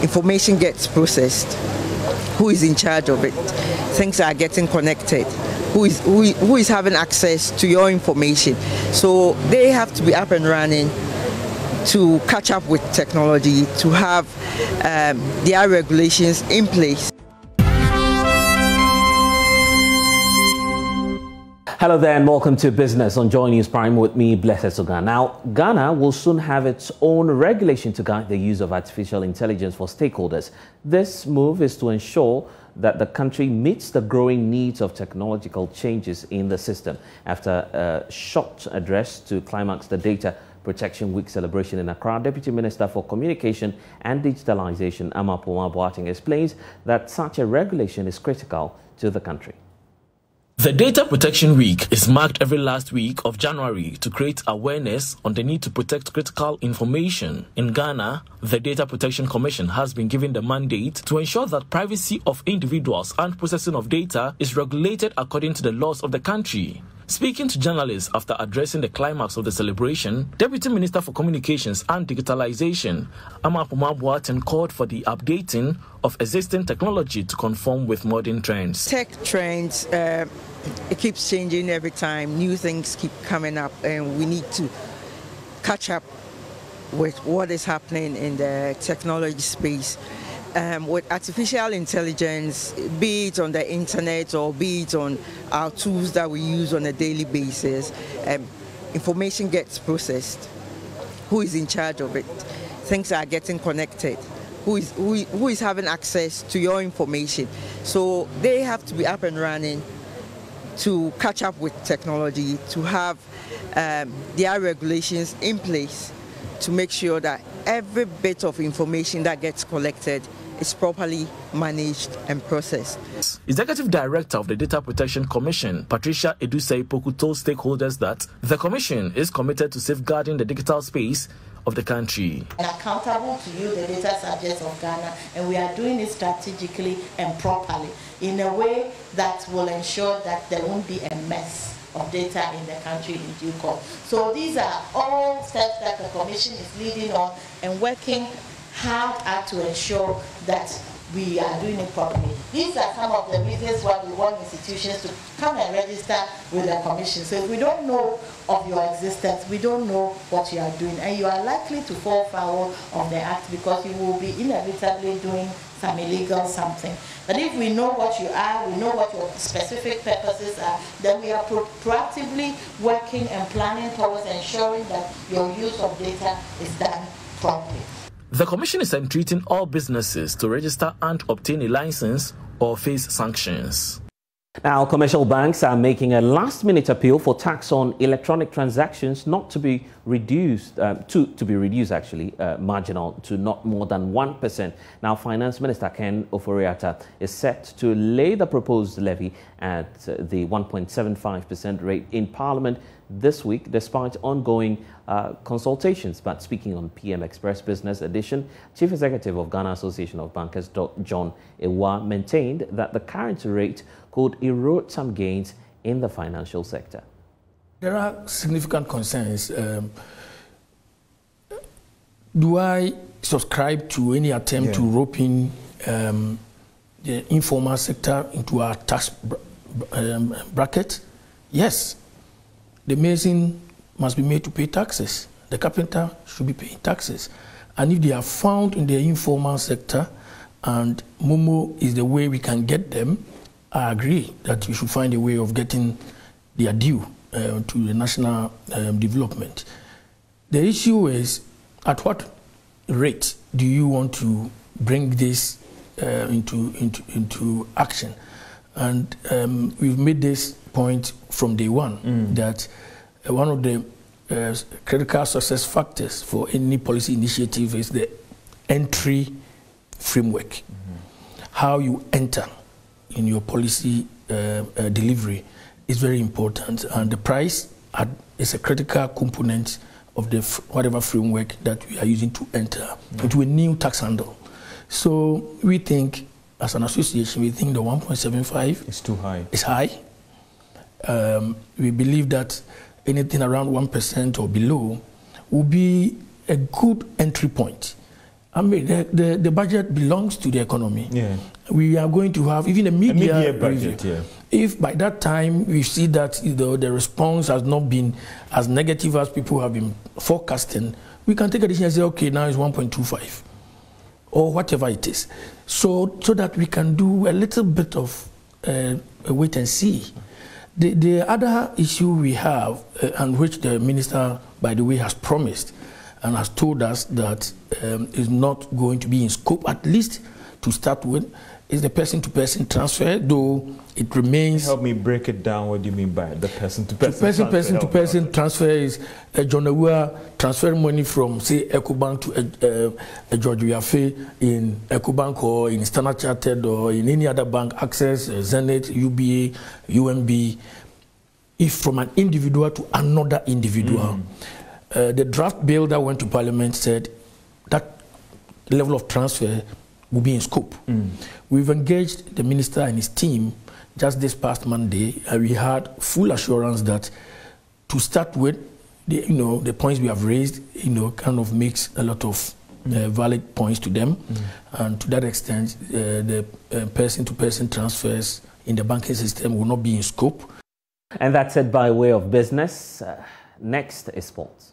Information gets processed. Who is in charge of it? Things are getting connected. Who is having access to your information? So they have to be up and running to catch up with technology, to have their regulations in place. Hello there and welcome to Business on Joy News Prime with me, Blessed Suga. Now, Ghana will soon have its own regulation to guide the use of artificial intelligence for stakeholders. This move is to ensure that the country meets the growing needs of technological changes in the system. After a short address to climax the Data Protection Week celebration in Accra, Deputy Minister for Communication and Digitalization, Amapoma Boateng, explains that such a regulation is critical to the country. The Data Protection Week is marked every last week of January to create awareness on the need to protect critical information. In Ghana, the Data Protection Commission has been given the mandate to ensure that privacy of individuals and processing of data is regulated according to the laws of the country. Speaking to journalists after addressing the climax of the celebration, Deputy Minister for Communications and Digitalization, Amapoma Boateng, called for the updating of existing technology to conform with modern trends. Tech trends, it keeps changing every time. New things keep coming up, and we need to catch up with what is happening in the technology space. With artificial intelligence, be it on the internet or be it on our tools that we use on a daily basis, information gets processed. Who is in charge of it? Things are getting connected. Who is having access to your information? So they have to be up and running to catch up with technology, to have their regulations in place to make sure that every bit of information that gets collected is properly managed and processed. Executive Director of the Data Protection Commission, Patricia Edusei-Poku, told stakeholders that the Commission is committed to safeguarding the digital space of the country. And accountable to you, the data subjects of Ghana, and we are doing it strategically and properly in a way that will ensure that there won't be a mess of data in the country in due course. So these are all steps that the Commission is leading on and working hard at to ensure that we are doing it properly. These are some of the reasons why we want institutions to come and register with the Commission. So if we don't know of your existence, we don't know what you are doing, and you are likely to fall foul of the Act because you will be inevitably doing some illegal something. But if we know what you are, we know what your specific purposes are, then we are proactively working and planning towards ensuring that your use of data is done properly. The Commission is entreating all businesses to register and obtain a license or face sanctions. Now, commercial banks are making a last-minute appeal for tax on electronic transactions not to be reduced, marginal to not more than 1%. Now, Finance Minister Ken Ofori-Atta is set to lay the proposed levy at the 1.75% rate in Parliament this week, despite ongoing consultations. But speaking on PM Express Business Edition, Chief Executive of Ghana Association of Bankers, John Ewa, maintained that the current rate could erode some gains in the financial sector. There are significant concerns. Do I subscribe to any attempt to rope in the informal sector into our tax bracket? Yes. The mason must be made to pay taxes. The carpenter should be paying taxes. And if they are found in the informal sector and Momo is the way we can get them, I agree that we should find a way of getting they are due to the national development. The issue is, at what rate do you want to bring this into action? And we've made this point from day one, that one of the critical success factors for any policy initiative is the entry framework. How you enter in your policy delivery is very important, and the price is a critical component of the whatever framework that we are using to enter into a new tax handle. So we think, as an association, we think the 1.75 is too high. It's high. We believe that anything around 1% or below will be a good entry point. I mean, the budget belongs to the economy. Yeah. We are going to have even a media budget. review. Yeah. If by that time we see that the response has not been as negative as people have been forecasting, we can take a decision and say, okay, now it's 1.25 or whatever it is, so that we can do a little bit of a wait and see. The other issue we have, and which the minister, by the way, has promised and has told us that is not going to be in scope, at least to start with, is the person-to-person transfer, though it remains... Help me break it down. What do you mean by the person-to-person transfer? Person-to-person transfer is John Awua transferring money from, say, EcoBank to George Wiafe in EcoBank or in Standard Chartered or in any other bank, Access, Zenith, UBA, UMB, if from an individual to another individual. The draft bill that went to Parliament said that level of transfer will be in scope. We've engaged the minister and his team just this past Monday, and we had full assurance that, to start with, the points we have raised, kind of makes a lot of valid points to them, and to that extent, the person-to-person transfers in the banking system will not be in scope. And that's it by way of business. Next is sports.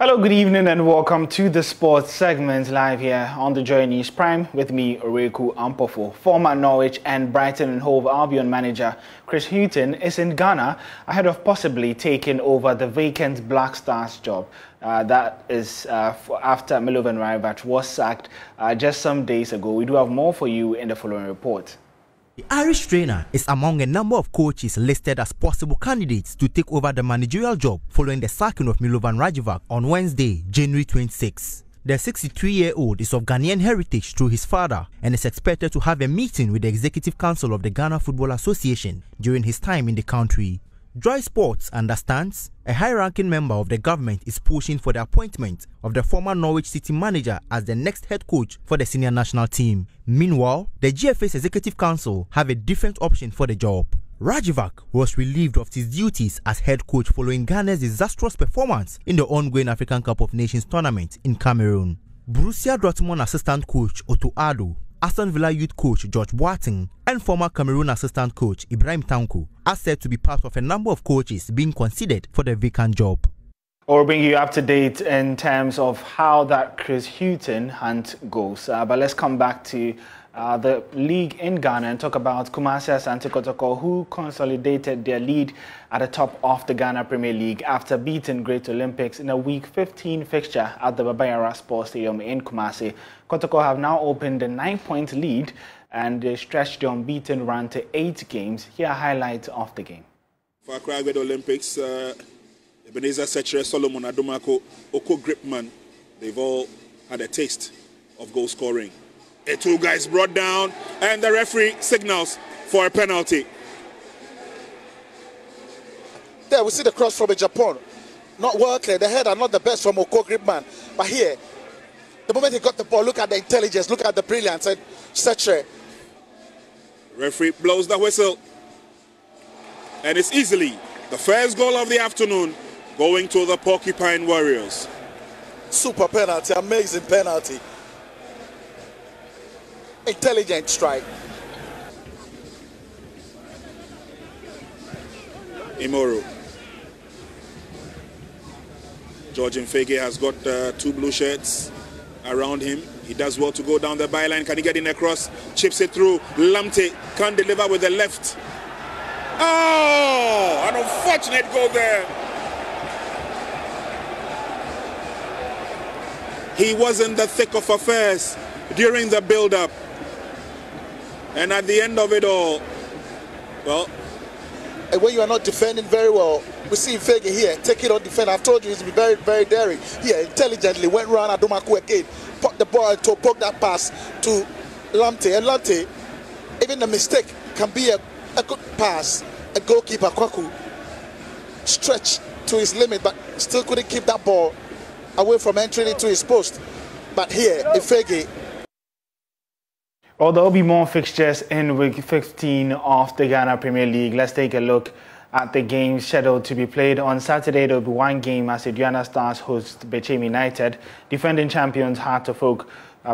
Hello, good evening and welcome to the sports segment live here on the Joy News Prime with me, Oreku Ampofo. Former Norwich and Brighton and Hove Albion manager Chris Hughton is in Ghana ahead of possibly taking over the vacant Black Stars job. That is after Milovan Rajvac was sacked just some days ago. We do have more for you in the following report. The Irish trainer is among a number of coaches listed as possible candidates to take over the managerial job following the sacking of Milovan Rajvac on Wednesday, January 26. The 63-year-old is of Ghanaian heritage through his father and is expected to have a meeting with the Executive Council of the Ghana Football Association during his time in the country. Joy Sports understands a high-ranking member of the government is pushing for the appointment of the former Norwich City manager as the next head coach for the senior national team. Meanwhile, the GFA's Executive Council have a different option for the job. Rajvac was relieved of his duties as head coach following Ghana's disastrous performance in the ongoing African Cup of Nations tournament in Cameroon. Borussia Dortmund assistant coach Otto Addo, Aston Villa youth coach George Boateng, and former Cameroon assistant coach Ibrahim Tanko are said to be part of a number of coaches being considered for the vacant job. We'll bring you up to date in terms of how that Chris Hughton hunt goes. But let's come back to the league in Ghana and talk about Kumasi Asante Kotoko, who consolidated their lead at the top of the Ghana Premier League after beating Great Olympics in a Week 15 fixture at the Babayara Sports Stadium in Kumasi. Kotoko have now opened a 9-point lead and they stretched the unbeaten run to 8 games. Here are highlights of the game. For Accra Great Olympics, Ebenezer Sechere, Solomon Adomako, Oko Gripman, they've all had a taste of goal scoring. Two guys brought down, and the referee signals for a penalty. There we see the cross from Japan. Not well clear. The header not the best from Oko Gripman. But here, the moment he got the ball, look at the intelligence, look at the brilliance. And Sechere. Referee blows the whistle. And it's easily the first goal of the afternoon going to the Porcupine Warriors. Super penalty, amazing penalty. Intelligent strike. Imoro. George Mfege has got 2 blue shirts around him. He does well to go down the byline. Can he get in across? Chips it through. Lamte can't deliver with the left. Oh, an unfortunate goal there. He was in the thick of affairs during the build-up. And at the end of it all, well... And when you are not defending very well, we see Fege here, take it on defend. I've told you he's been very, very daring. Here, intelligently went round Adomaku again, put the ball to poke that pass to Lamte. And Lamte, even a mistake can be a good pass. A goalkeeper, Kwaku, stretched to his limit, but still couldn't keep that ball away from entering into his post. But here, Ifege. Well, there will be more fixtures in week 15 of the Ghana Premier League. Let's take a look at the games scheduled to be played. On Saturday, there will be one game as Aduana Stars host Bechem United. Defending champions Heart of Oak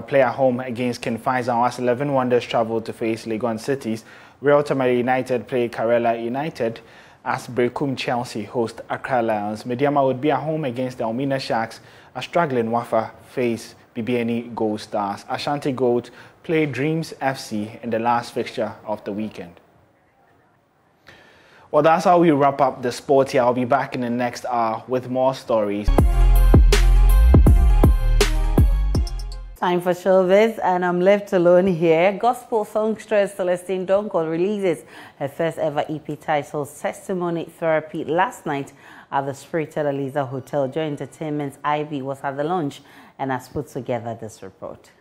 play at home against King Faisal as 11 Wonders travel to face Legon Cities. Real Tamale United play Karela United as Brekum Chelsea host Accra Lions. Mediama would be at home against the Almina Sharks as struggling Wafa face BBNE Gold Stars. Ashanti Gold play Dreams FC in the last fixture of the weekend. Well, that's how we wrap up the sport here. I'll be back in the next hour with more stories. Time for showbiz, and I'm left alone here. Gospel songstress Celestine Donko releases her first ever EP titled Testimony Therapy last night at the Spirited Aliza Hotel. Joy Entertainment's Ivy was at the launch and has put together this report.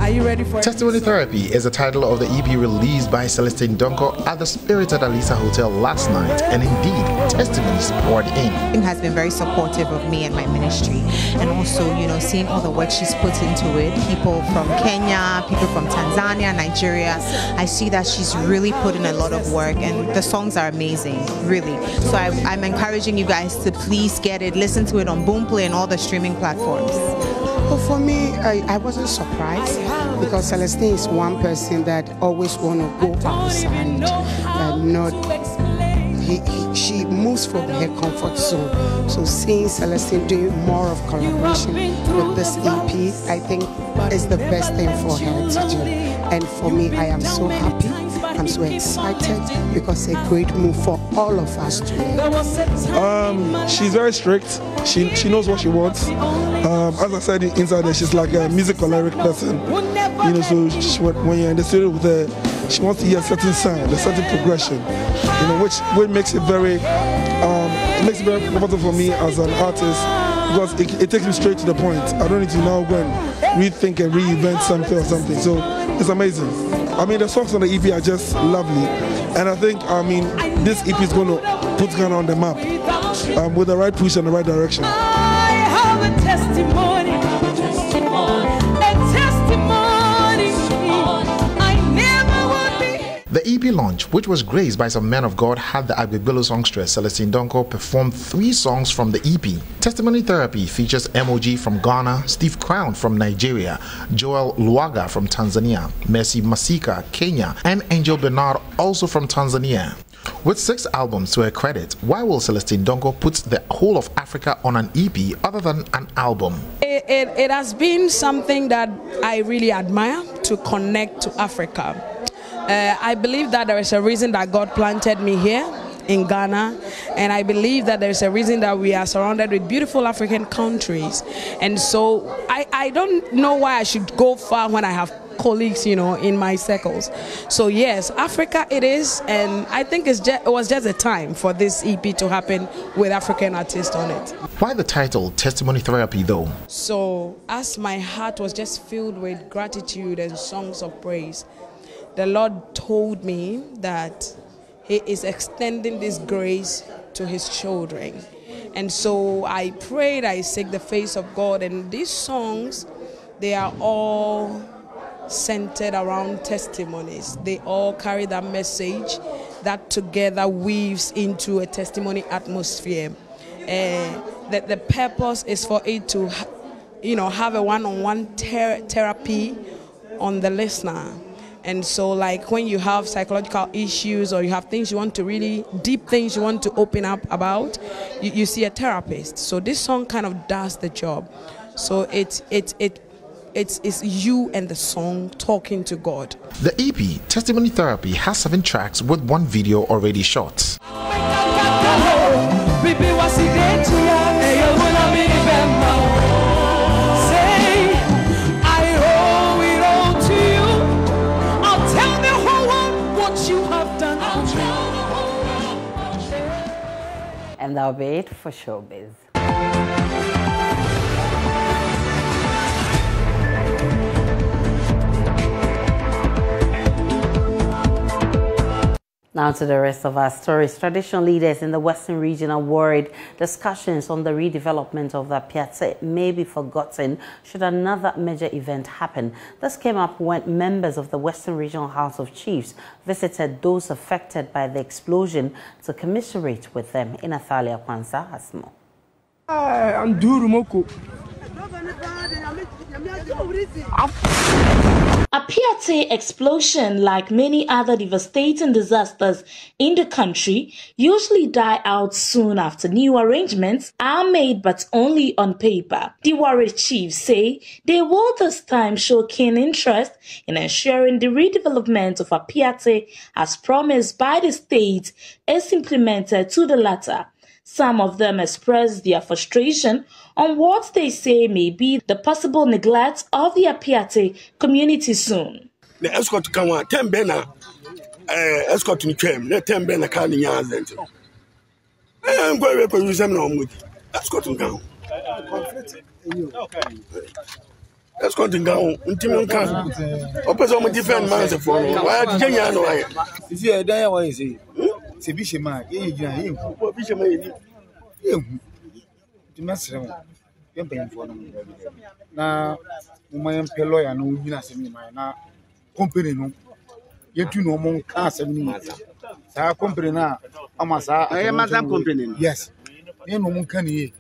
Are you ready for Testimony Therapy is the title of the EP released by Celestine Donko at the Spirited Aliza Hotel last night, and indeed, testimonies poured in. He has been very supportive of me and my ministry, and also, you know, seeing all the work she's put into it. People from Kenya, people from Tanzania, Nigeria. I see that she's really put in a lot of work, and the songs are amazing, really. So I'm encouraging you guys to please get it, listen to it on Boomplay and all the streaming platforms. Well, for me, I wasn't surprised because Celestine is one person that always want to go outside, she moves from her comfort zone. So seeing Celestine doing more of collaboration with this EP, I think is the best thing for her to do. And for me, I am so happy. I'm so excited because it's a great move for all of us today. She's very strict. She knows what she wants. As I said inside there, she's like a musical lyric person. You know, so when you're in the studio with her, she wants to hear a certain sound, a certain progression. You know, which makes it very comfortable for me as an artist because it takes me straight to the point. I don't need to now go and rethink and reinvent something or something. So it's amazing. I mean, the songs on the EP are just lovely, and I think, this EP is going to put Ghana on the map with the right push and the right direction. I have a testimony, I never would be. The EP launch, which was graced by some men of God, had the Agbegbelo songstress Celestine Donko perform 3 songs from the EP. Testimony Therapy features MOG from Ghana, Steve Crown from Nigeria, Joel Luaga from Tanzania, Mercy Masika, Kenya, and Angel Bernard, also from Tanzania. With 6 albums to her credit, why will Celestine Donko put the whole of Africa on an EP other than an album? It has been something that I really admire, to connect to Africa. I believe that there is a reason that God planted me here in Ghana, and I believe that there's a reason that we are surrounded with beautiful African countries. And so I don't know why I should go far when I have colleagues, you know, in my circles. So yes, Africa it is, and I think it was just a time for this EP to happen with African artists on it. Why the title Testimony Therapy though? So as my heart was just filled with gratitude and songs of praise, the Lord told me that He is extending this grace to His children. And so I prayed, I seek the face of God, and these songs, they are all centered around testimonies. They all carry that message that together weaves into a testimony atmosphere. That the purpose is for it to, you know, have a one-on-one therapy on the listener. And so like when you have psychological issues or you have things you want to really, deep things you want to open up about, you see a therapist. So this song kind of does the job. So it it's you and the song talking to God. The EP, Testimony Therapy, has 7 tracks with 1 video already shot. And that'll be it for Showbiz. Now to the rest of our stories. Traditional leaders in the Western region are worried discussions on the redevelopment of the Piazza may be forgotten should another major event happen. This came up when members of the Western Regional House of Chiefs visited those affected by the explosion to commiserate with them. Inathalia Kwanza has more. A Piazza explosion, like many other devastating disasters in the country, usually die out soon after new arrangements are made, but only on paper. The worried chiefs say they will this time show keen interest in ensuring the redevelopment of a Piazza, as promised by the state, is implemented to the latter. Some of them expressed their frustration on what they say may be the possible neglect of the Piazza community soon. The escort come on 10 bena escort ni twem na 10 bena ka ni nyanzent I'm going to use them no mu escort ngan escort ngan ntimi nkan opeso mo defend man se for no why the nya no why if you dan why say se bi shema ye gina ye ko bi shema ye ye di mesre mo ye ben for no na mo man pe lawyer no gina se mi man na company no ye tu no mo ka se mi sa company na amasa e mazam company yes ye no mo kan ye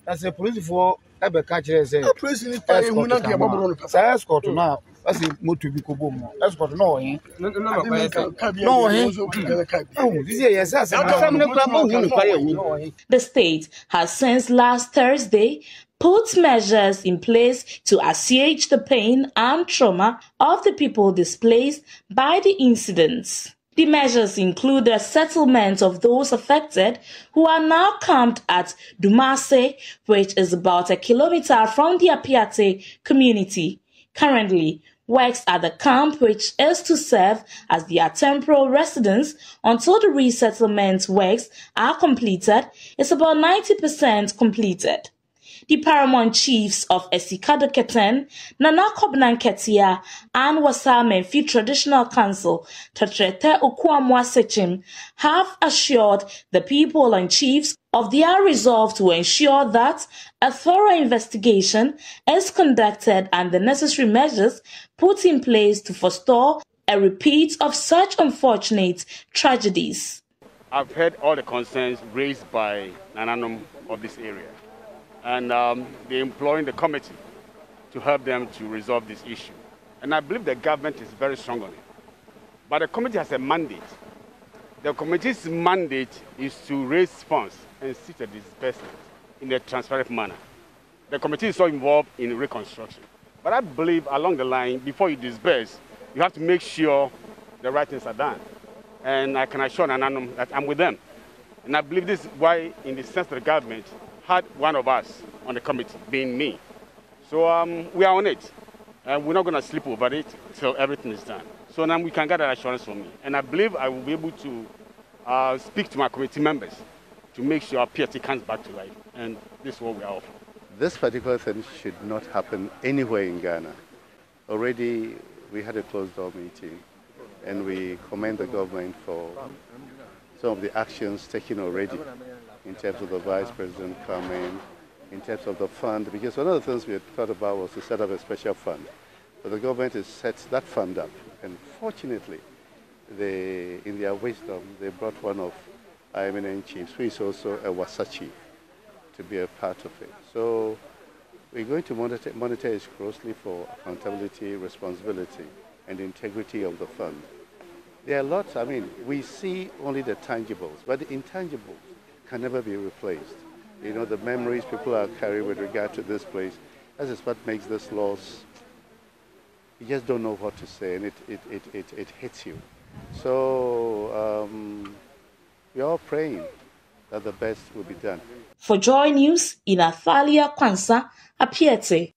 that's a police for ebe ka kire say police ni pa ehun na ke bobo no sa escort na asi moto bi ko bom escort no yin no yin The state has since last Thursday put measures in place to assuage the pain and trauma of the people displaced by the incidents. The measures include the settlement of those affected who are now camped at Dumase, which is about a kilometer from the Piazza community. Currently, works at the camp, which is to serve as their temporary residence until the resettlement works are completed, is about 90% completed. The paramount chiefs of Esikado Keten, Nanakobnan Ketia, and Wasa Menfi Traditional Council, Tatrete Okuamwa Sechim, have assured the people and chiefs of their resolve to ensure that a thorough investigation is conducted and the necessary measures put in place to forestall a repeat of such unfortunate tragedies. I've heard all the concerns raised by Nananum of this area, and they're employing the committee to help them to resolve this issue. And I believe the government is very strong on it. But the committee has a mandate. The committee's mandate is to raise funds and seek a disbursement in a transparent manner. The committee is so involved in reconstruction. But I believe along the line, before you disburse, you have to make sure the right things are done. And I can assure Nananum that I'm with them. And I believe this is why, in the sense, the government had one of us on the committee, being me. So we are on it. And we're not going to sleep over it till everything is done. So now we can get that assurance from me. And I believe I will be able to speak to my committee members to make sure our PRT comes back to life. And this is what we are offering. This particular thing should not happen anywhere in Ghana. Already we had a closed-door meeting, and we commend the government for some of the actions taken already in terms of the Vice President coming, in terms of the fund, because one of the things we had thought about was to set up a special fund. But the government has set that fund up, and fortunately, in their wisdom, they brought one of our eminent chiefs, who is also a Wasa chief, to be a part of it. So we're going to monitor it closely for accountability, responsibility, and integrity of the fund. There are lots, I mean, we see only the tangibles, but the intangibles can never be replaced. You know, the memories people are carrying with regard to this place, that is what makes this loss you just don't know what to say, and it hits you. So we're all praying that the best will be done. For Joy News, in Athalia Kwansa, Apiete.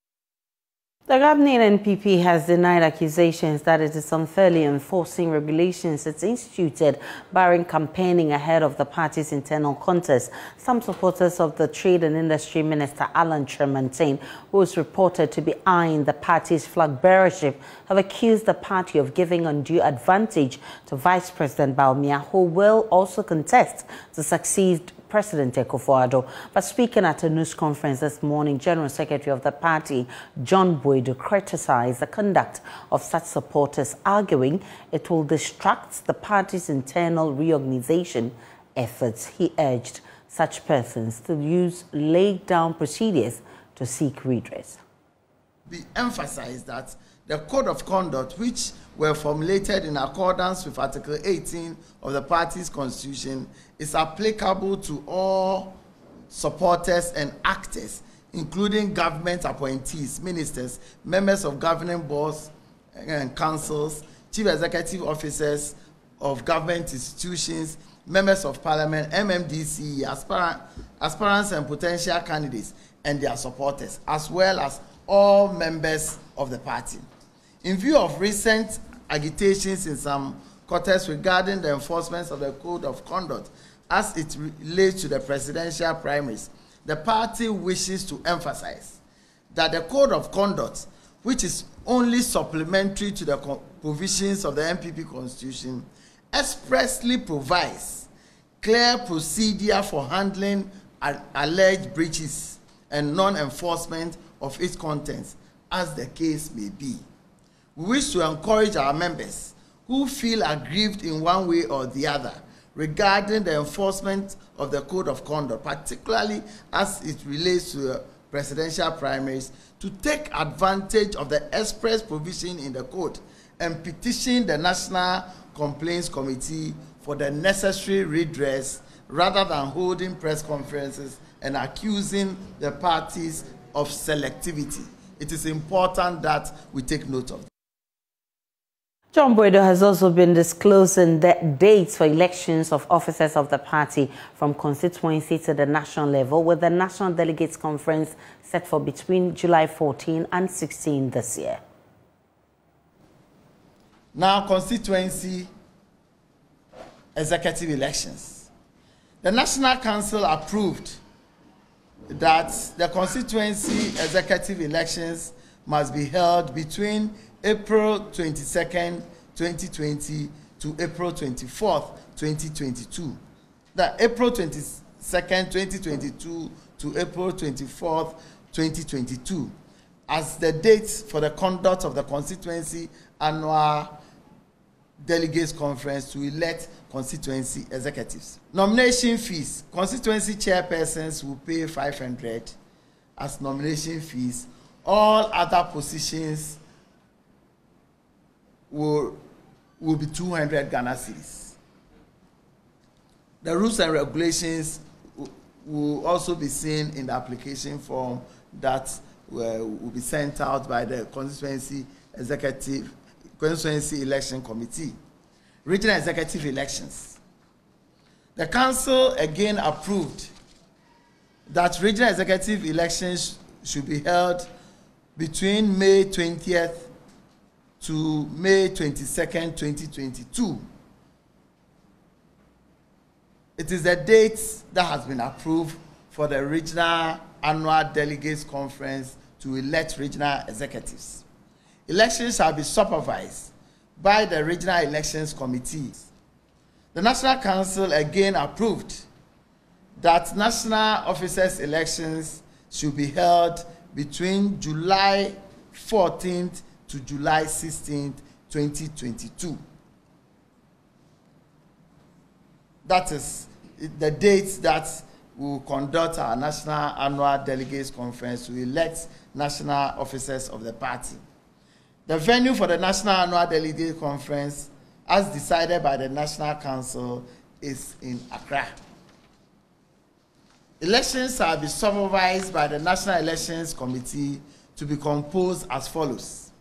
The Ghanaian NPP has denied accusations that it is unfairly enforcing regulations it's instituted barring campaigning ahead of the party's internal contest. Some supporters of the Trade and Industry Minister Alan Tremantain, who is reported to be eyeing the party's flag bearership, have accused the party of giving undue advantage to Vice President Bawumia, who will also contest to succeed President Akufo-Addo. But speaking at a news conference this morning, General Secretary of the party, John Boydo, criticized the conduct of such supporters, arguing it will distract the party's internal reorganization efforts. He urged such persons to use laid-down procedures to seek redress. We emphasize that the code of conduct, which were formulated in accordance with Article 18 of the party's constitution, is applicable to all supporters and actors, including government appointees, ministers, members of governing boards and councils, chief executive officers of government institutions, members of parliament, MMDC, aspirants and potential candidates and their supporters, as well as all members of the party. In view of recent agitations in some quarters regarding the enforcement of the code of conduct as it relates to the presidential primaries, the party wishes to emphasize that the code of conduct, which is only supplementary to the provisions of the NPP constitution, expressly provides clear procedure for handling alleged breaches and non-enforcement of its contents, as the case may be. We wish to encourage our members who feel aggrieved in one way or the other regarding the enforcement of the code of conduct, particularly as it relates to the presidential primaries, to take advantage of the express provision in the code and petition the National Complaints Committee for the necessary redress, rather than holding press conferences and accusing the parties of selectivity. It is important that we take note of that. John Boydo has also been disclosing the dates for elections of officers of the party from constituency to the national level, with the National Delegates Conference set for between July 14 and 16 this year. Now, constituency executive elections. The National Council approved that the constituency executive elections must be held between April 22nd, 2020 to April 24th, 2022. That April 22nd, 2022 to April 24th, 2022 as the dates for the conduct of the constituency annual delegates conference to elect constituency executives. Nomination fees. Constituency chairpersons will pay 500 as nomination fees. All other positions will be 200 Ghana cedis. The rules and regulations will also be seen in the application form that will be sent out by the constituency election committee. Regional executive elections. The council again approved that regional executive elections should be held between May 20th to May 22nd, 2022. It is the date that has been approved for the regional annual delegates conference to elect regional executives. Elections shall be supervised by the regional elections committees. The National Council again approved that national officers' elections should be held between July 14th to July 16th, 2022. That is the dates that we will conduct our national annual delegates conference to elect national officers of the party. The venue for the national annual delegates conference, as decided by the National Council, is in Accra. Elections shall be supervised by the National Elections Committee to be composed as follows: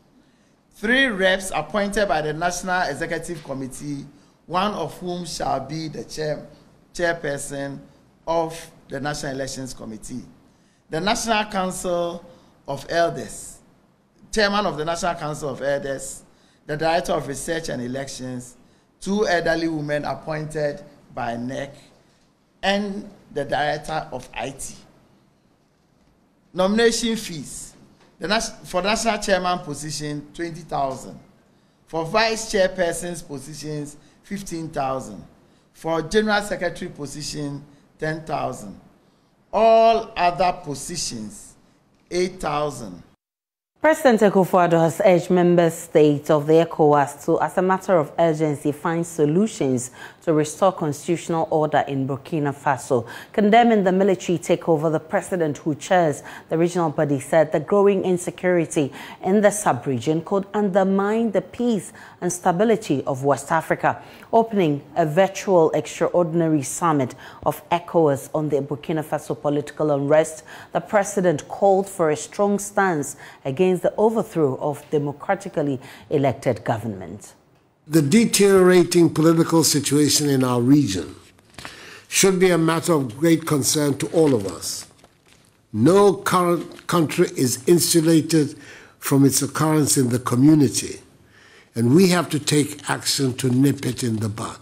3 reps appointed by the National Executive Committee, one of whom shall be the chairperson of the National Elections Committee. The National Council of Elders, chairman of the National Council of Elders, the Director of Research and Elections, 2 elderly women appointed by NEC, and the Director of IT. Nomination fees. For National Chairman position, 20,000. For Vice Chairperson's positions, 15,000. For General Secretary position, 10,000. All other positions, 8,000. President Akufo-Addo has urged member states of the ECOWAS to, as a matter of urgency, find solutions to restore constitutional order in Burkina Faso. Condemning the military takeover, the president who chairs the regional body said the growing insecurity in the sub-region could undermine the peace and stability of West Africa. Opening a virtual extraordinary summit of ECOWAS on the Burkina Faso political unrest, the president called for a strong stance against the overthrow of democratically elected government. The deteriorating political situation in our region should be a matter of great concern to all of us. No current country is insulated from its occurrence in the community, and we have to take action to nip it in the bud.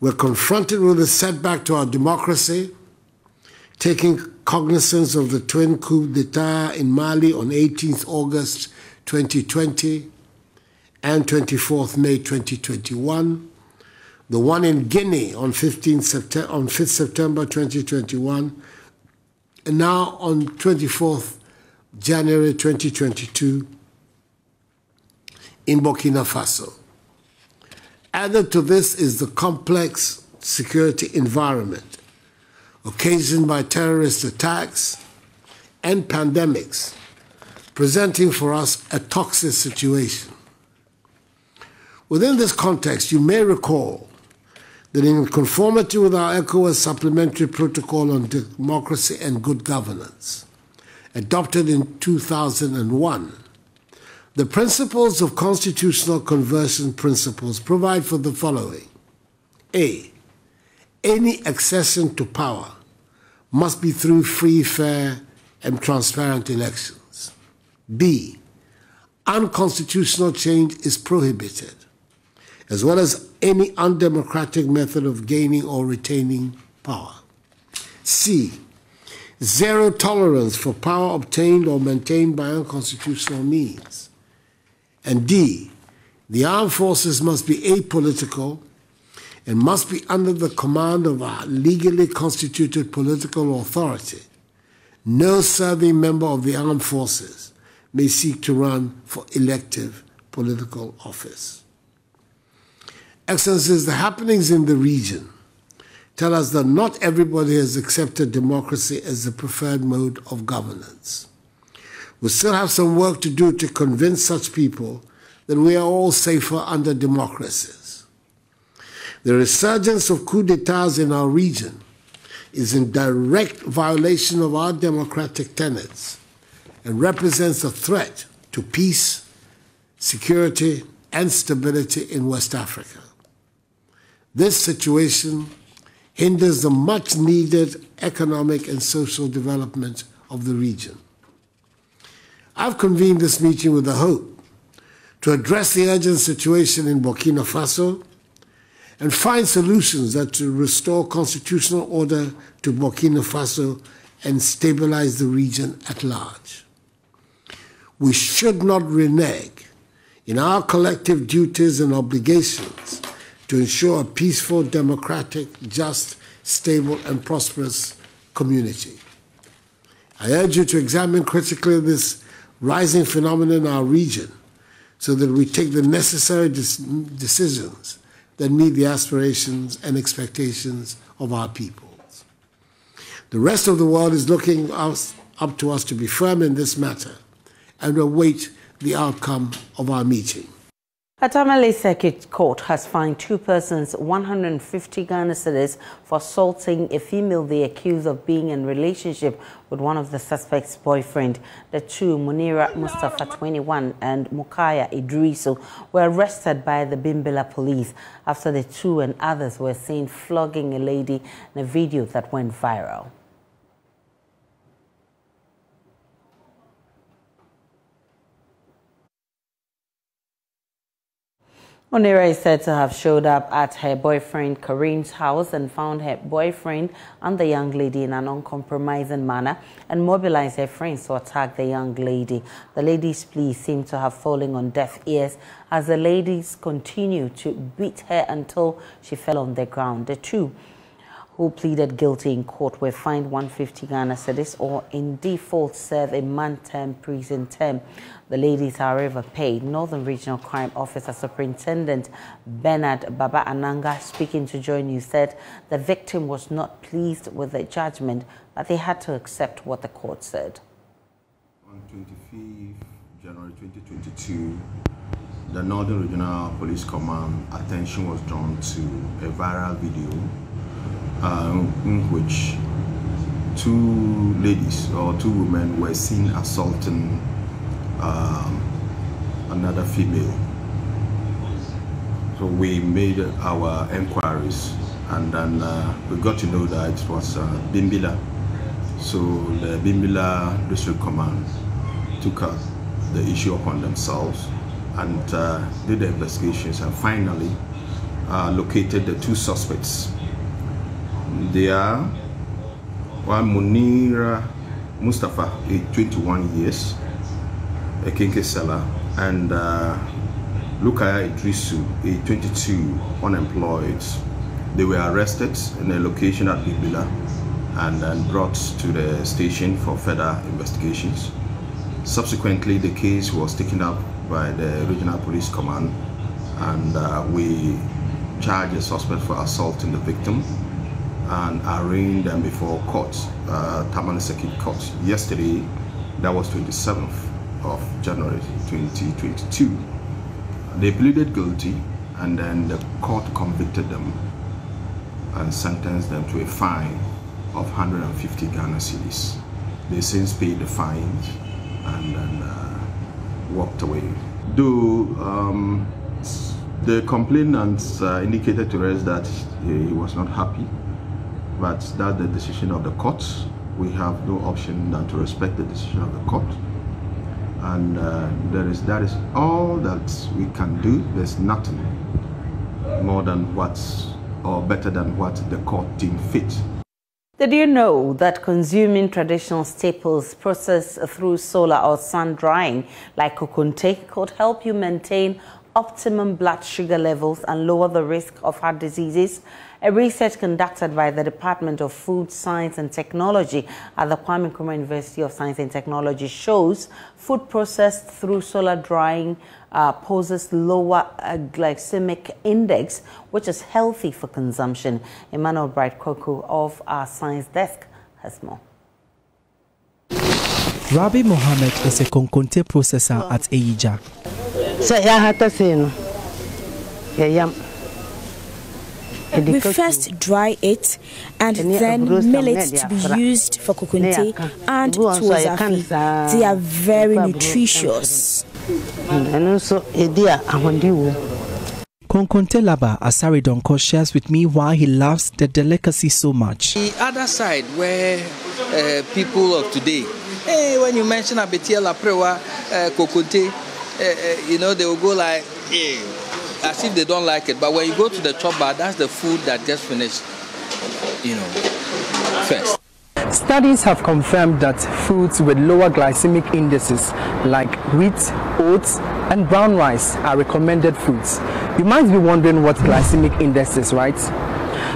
We're confronted with a setback to our democracy, taking cognizance of the twin coup d'etat in Mali on 18th August 2020 and 24th May 2021, the one in Guinea on 5th September 2021, and now on 24th January 2022 in Burkina Faso. Added to this is the complex security environment occasioned by terrorist attacks and pandemics, presenting for us a toxic situation. Within this context, you may recall that in conformity with our ECOWAS Supplementary Protocol on Democracy and Good Governance, adopted in 2001, the principles of constitutional conversion principles provide for the following. A, any accession to power must be through free, fair, and transparent elections. B, unconstitutional change is prohibited, as well as any undemocratic method of gaining or retaining power. C, zero tolerance for power obtained or maintained by unconstitutional means. And D, the armed forces must be apolitical and must be under the command of a legally constituted political authority. No serving member of the armed forces may seek to run for elective political office. Excellencies, the happenings in the region tell us that not everybody has accepted democracy as the preferred mode of governance. We still have some work to do to convince such people that we are all safer under democracies. The resurgence of coups d'etats in our region is in direct violation of our democratic tenets and represents a threat to peace, security, and stability in West Africa. This situation hinders the much-needed economic and social development of the region. I've convened this meeting with the hope to address the urgent situation in Burkina Faso and find solutions that will restore constitutional order to Burkina Faso and stabilize the region at large. We should not renege in our collective duties and obligations to ensure a peaceful, democratic, just, stable, and prosperous community. I urge you to examine critically this rising phenomenon in our region so that we take the necessary decisions that meet the aspirations and expectations of our peoples. The rest of the world is looking up to us to be firm in this matter and await the outcome of our meeting. Tamale Circuit Court has fined 2 persons 150 Ghana cedis for assaulting a female they accuse of being in relationship with one of the suspect's boyfriend. The two, Munira Mustafa, 21, and Mukaya Idrisu, were arrested by the Bimbilla police after the two and others were seen flogging a lady in a video that went viral. Munira is said to have showed up at her boyfriend Kareem's house and found her boyfriend and the young lady in an uncompromising manner and mobilized her friends to attack the young lady. The lady's pleas seem to have fallen on deaf ears as the ladies continued to beat her until she fell on the ground. The two, who pleaded guilty in court, were fined 150 Ghana cedis or in default serve a month-term prison term. The ladies, however, paid. Northern Regional Crime Officer Superintendent Bernard Baba Ananga, speaking to Joy News, said the victim was not pleased with the judgment, but they had to accept what the court said. On 25th January 2022, the Northern Regional Police Command attention was drawn to a viral video in which 2 ladies or 2 women were seen assaulting another female. So we made our inquiries, and then we got to know that it was Bimbilla. So the Bimbilla District Command took the issue upon themselves and did the investigations, and finally located the 2 suspects. They are one Munira Mustafa, aged 21 years, a kinky seller, and Lukaya Idrisu, aged 22, unemployed. They were arrested in a location at Bimbilla and then brought to the station for further investigations. Subsequently, the case was taken up by the Regional Police Command, and we charged the suspect for assaulting the victim and arraigned them before court, Tamale Circuit Court. Yesterday, that was 27th of January 2022. They pleaded guilty, and then the court convicted them and sentenced them to a fine of 150 Ghana cedis. They since paid the fines and then walked away. Though the complainant indicated to us that he was not happy, but that's the decision of the court. We have no option than to respect the decision of the court. And that is all that we can do. There's nothing more than or better than what the court deemed fit. Did you know that consuming traditional staples processed through solar or sun drying like kokonte could help you maintain optimum blood sugar levels and lower the risk of heart diseases? A research conducted by the Department of Food Science and Technology at the Kwame Nkrumah University of Science and Technology shows food processed through solar drying poses lower glycemic index, which is healthy for consumption. Emmanuel Bright Koku of our science desk has more. Rabi Mohammed is a konkonte processor at Eija. We first dry it and then mill it to be used for kokonte and tuozafi. They are very nutritious. Konkonte Laba Asari Donko shares with me why he loves the delicacy so much. The other side where people of today, when you mention abetia la prewa kokonte, you know, they will go like, as if they don't like it. But when you go to the chop bar, that's the food that just finished, you know, first. Studies have confirmed that foods with lower glycemic indices like wheat, oats, and brown rice are recommended foods. You might be wondering what glycemic index is, right?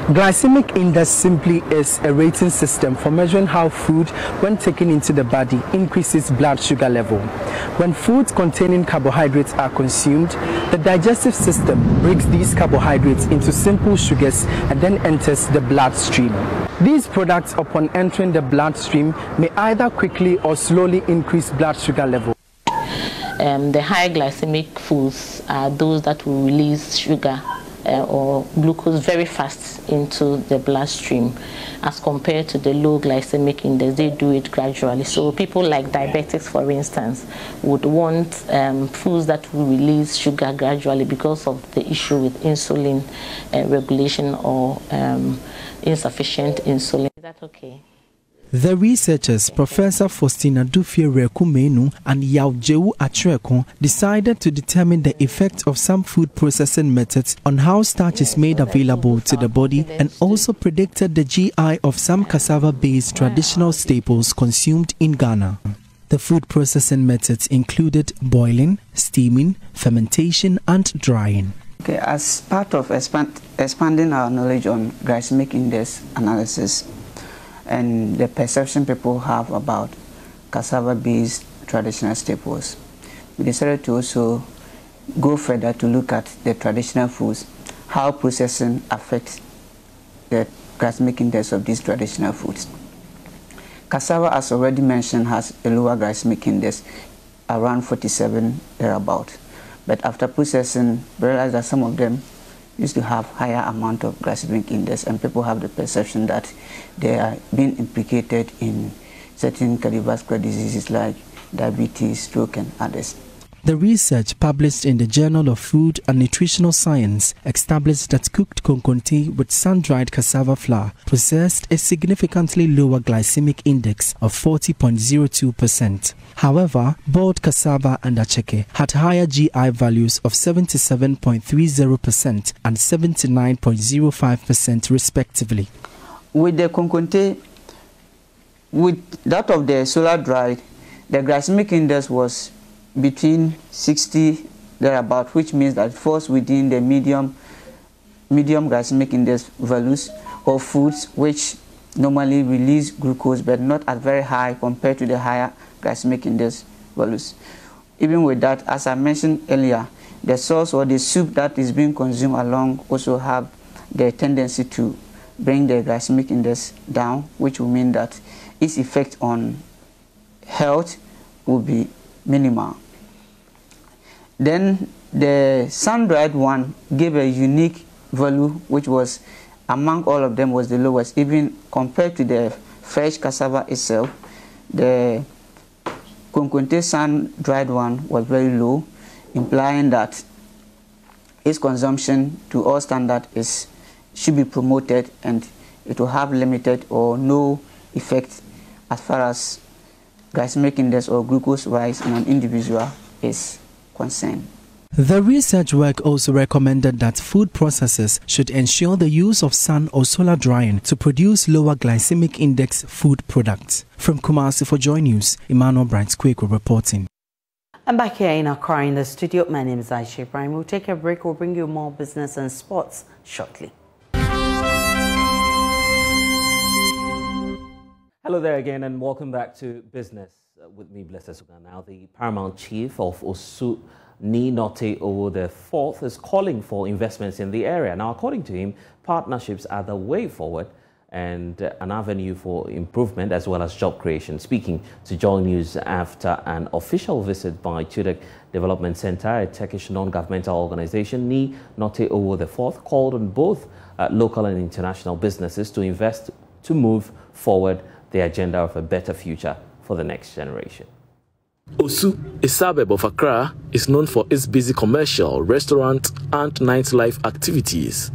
Glycemic index simply is a rating system for measuring how food, when taken into the body, increases blood sugar level. When foods containing carbohydrates are consumed, the digestive system breaks these carbohydrates into simple sugars and then enters the bloodstream. These products, upon entering the bloodstream, may either quickly or slowly increase blood sugar level. the high glycemic foods are those that will release sugar or glucose very fast into the bloodstream, as compared to the low glycemic index. They do it gradually. So people like diabetics, for instance, would want foods that will release sugar gradually because of the issue with insulin regulation or insufficient insulin. Is that okay? The researchers, Professor Faustina Dufie-Rekumenu and Yaojewu Atrekon, decided to determine the effect of some food processing methods on how starch is made available to the body, and also predicted the GI of some cassava-based traditional staples consumed in Ghana. The food processing methods included boiling, steaming, fermentation, and drying. Okay, as part of expanding our knowledge on glycemic index analysis and the perception people have about cassava-based traditional staples, we decided to also go further to look at the traditional foods, how processing affects the glycemic index of these traditional foods. Cassava, as already mentioned, has a lower glycemic index, around 47 thereabout. But after processing, we realized that some of them used to have higher amount of glycemic index, and people have the perception that they are being implicated in certain cardiovascular diseases like diabetes, stroke, and others. The research published in the Journal of Food and Nutritional Science established that cooked konkonte with sun-dried cassava flour possessed a significantly lower glycemic index of 40.02%. However, boiled cassava and acheke had higher GI values of 77.30% and 79.05% respectively. With the konkonte, with that of the solar dried, the glycemic index was between 60 thereabout, which means that it falls within the medium glycemic index values of foods which normally release glucose but not at very high compared to the higher glycemic index values. Even with that, as I mentioned earlier, the sauce or the soup that is being consumed along also have the tendency to bring the glycemic index down, which will mean that its effect on health will be minimal. Then the sun-dried one gave a unique value, which was among all of them was the lowest. Even compared to the fresh cassava itself, the konkonte sun-dried one was very low, implying that its consumption to all standards should be promoted, and it will have limited or no effect as far as glycemic index or glucose rise in an individual is concerned. The research work also recommended that food processors should ensure the use of sun or solar drying to produce lower glycemic index food products. From Kumasi for Joy News, Emmanuel Bright-Kweko reporting. I'm back here in Accra in the studio. My name is Aisha Ibrahim. We'll take a break. We'll bring you more business and sports shortly. Hello there again, and welcome back to Business with me, Blessed Suga. Now, the Paramount Chief of Osu, Ni Note Owo IV, is calling for investments in the area. Now, according to him, partnerships are the way forward and an avenue for improvement as well as job creation. Speaking to Joy News after an official visit by Chudek Development Center, a Turkish non-governmental organization, Ni Note Owo IV called on both local and international businesses to invest to move forward the agenda of a better future for the next generation. Osu, a suburb of Accra, is known for its busy commercial, restaurant and nightlife activities.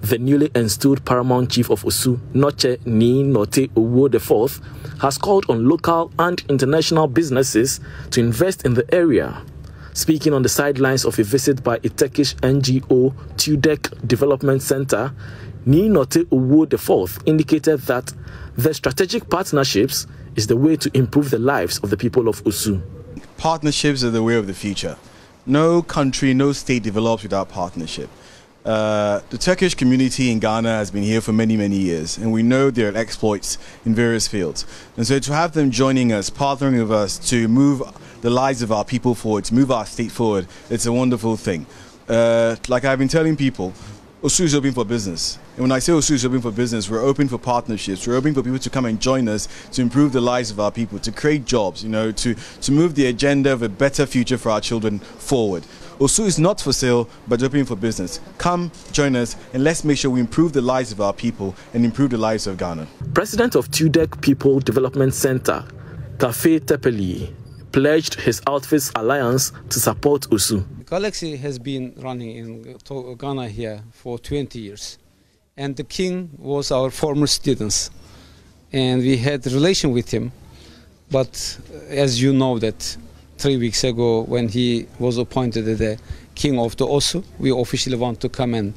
The newly installed Paramount Chief of Osu, Noche Ni Note Owo IV, has called on local and international businesses to invest in the area. Speaking on the sidelines of a visit by a Turkish NGO, Chudek Development Center, Ni Note Owo IV indicated that the strategic partnerships is the way to improve the lives of the people of Osu. Partnerships are the way of the future. No country, no state develops without partnership. The Turkish community in Ghana has been here for many, many years, and we know their exploits in various fields. And so to have them joining us, partnering with us to move the lives of our people forward, to move our state forward, it's a wonderful thing. Like I've been telling people, Osu is open for business. And when I say Osu is open for business, we're open for partnerships. We're open for people to come and join us to improve the lives of our people, to create jobs, you know, to move the agenda of a better future for our children forward. Osu is not for sale, but open for business. Come, join us, and let's make sure we improve the lives of our people and improve the lives of Ghana. President of Tudek People Development Center, Tafe Tepeli, pledged his outfit's alliance to support Osu. Galaxy has been running in Ghana here for 20 years. And the king was our former students. And we had a relation with him. But as you know that 3 weeks ago, when he was appointed as the king of the Osu, we officially want to come and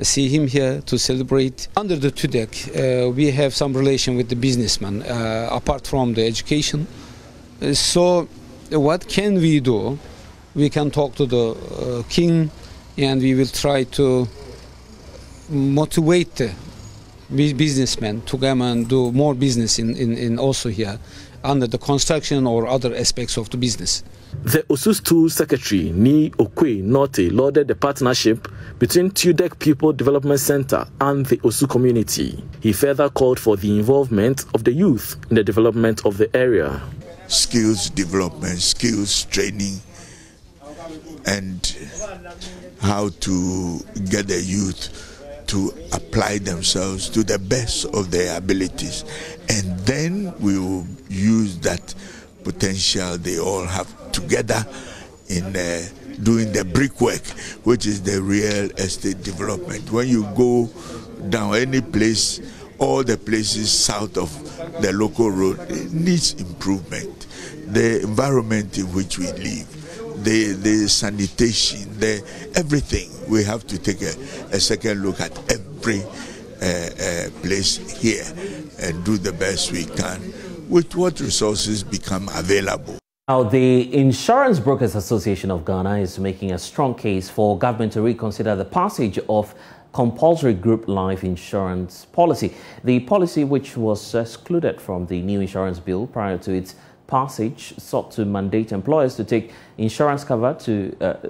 see him here to celebrate. Under the Tudek, we have some relation with the businessman, apart from the education. So what can we do? We can talk to the king, and we will try to motivate the businessmen to come and do more business in also here, under the construction or other aspects of the business. The Osu Stool Secretary, Ni Okwe Norte, lauded the partnership between Tudek People Development Center and the Osu community. He further called for the involvement of the youth in the development of the area. Skills development, skills training, and how to get the youth to apply themselves to the best of their abilities. And then we will use that potential they all have together in doing the brickwork, which is the real estate development. When you go down any place, all the places south of the local road, it needs improvement. The environment in which we live, the sanitation, everything. We have to take a second look at every place here and do the best we can with what resources become available. Now, the Insurance Brokers Association of Ghana is making a strong case for government to reconsider the passage of compulsory group life insurance policy. The policy, which was excluded from the new insurance bill prior to its passage, sought to mandate employers to take insurance cover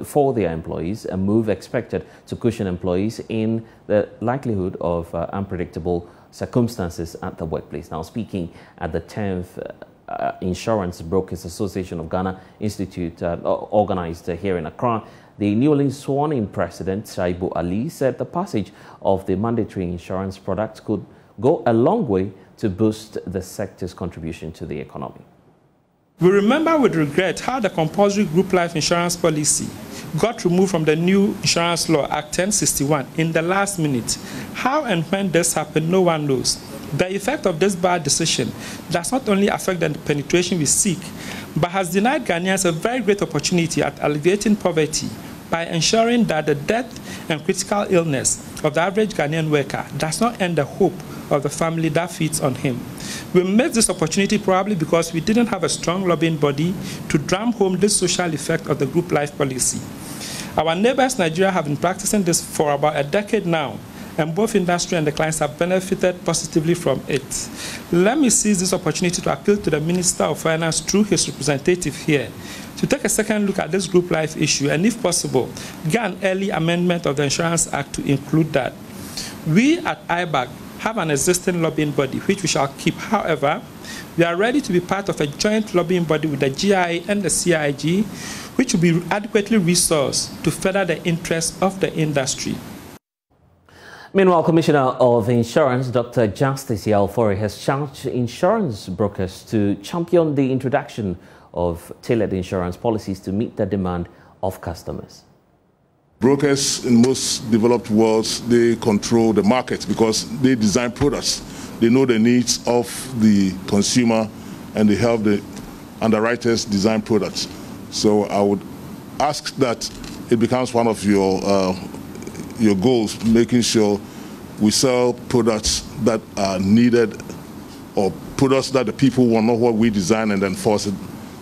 for their employees, a move expected to cushion employees in the likelihood of unpredictable circumstances at the workplace. Now, speaking at the 10th Insurance Brokers Association of Ghana Institute organized here in Accra, the newly sworn-in president, Shaibu Ali, said the passage of the mandatory insurance product could go a long way to boost the sector's contribution to the economy. We remember with regret how the compulsory group life insurance policy got removed from the new Insurance Law Act 1061 in the last minute. How and when this happened, no one knows. The effect of this bad decision does not only affect the penetration we seek, but has denied Ghanaians a very great opportunity at alleviating poverty by ensuring that the death and critical illness of the average Ghanaian worker does not end the hope of the family that feeds on him. We missed this opportunity probably because we didn't have a strong lobbying body to drum home this social effect of the group life policy. Our neighbors, Nigeria, have been practicing this for about a decade now, and both industry and the clients have benefited positively from it. Let me seize this opportunity to appeal to the Minister of Finance through his representative here to take a second look at this group life issue and, if possible, get an early amendment of the Insurance Act to include that. We at IBAG have an existing lobbying body, which we shall keep. However, we are ready to be part of a joint lobbying body with the GIA and the CIG, which will be adequately resourced to further the interests of the industry. Meanwhile, Commissioner of Insurance, Dr. Justice Yalfori, has charged insurance brokers to champion the introduction of tailored insurance policies to meet the demand of customers. Brokers in most developed worlds, they control the market because they design products. They know the needs of the consumer and they help the underwriters design products. So I would ask that it becomes one of your goals, making sure we sell products that are needed or products that the people want, not what we design and then force it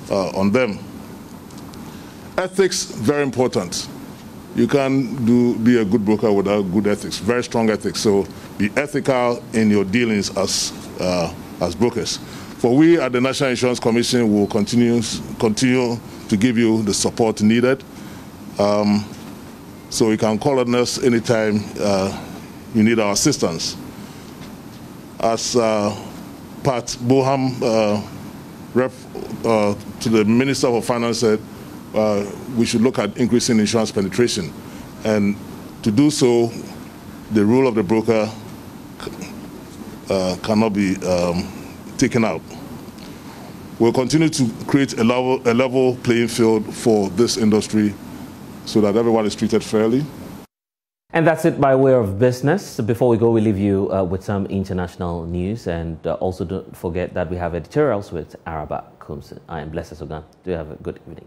on them. Ethics, very important. You can't be a good broker without good ethics, very strong ethics. So be ethical in your dealings as brokers. For we at the National Insurance Commission will continue to give you the support needed. So you can call on us anytime you need our assistance. As Pat Boham, rep to the Minister of Finance, said, we should look at increasing insurance penetration. And to do so, the role of the broker cannot be taken out. We'll continue to create a level playing field for this industry so that everyone is treated fairly. And that's it by way of business. Before we go, we leave you with some international news. And also don't forget that we have editorials with Araba Kumsin. I am Blessed Sogan. Do have a good evening.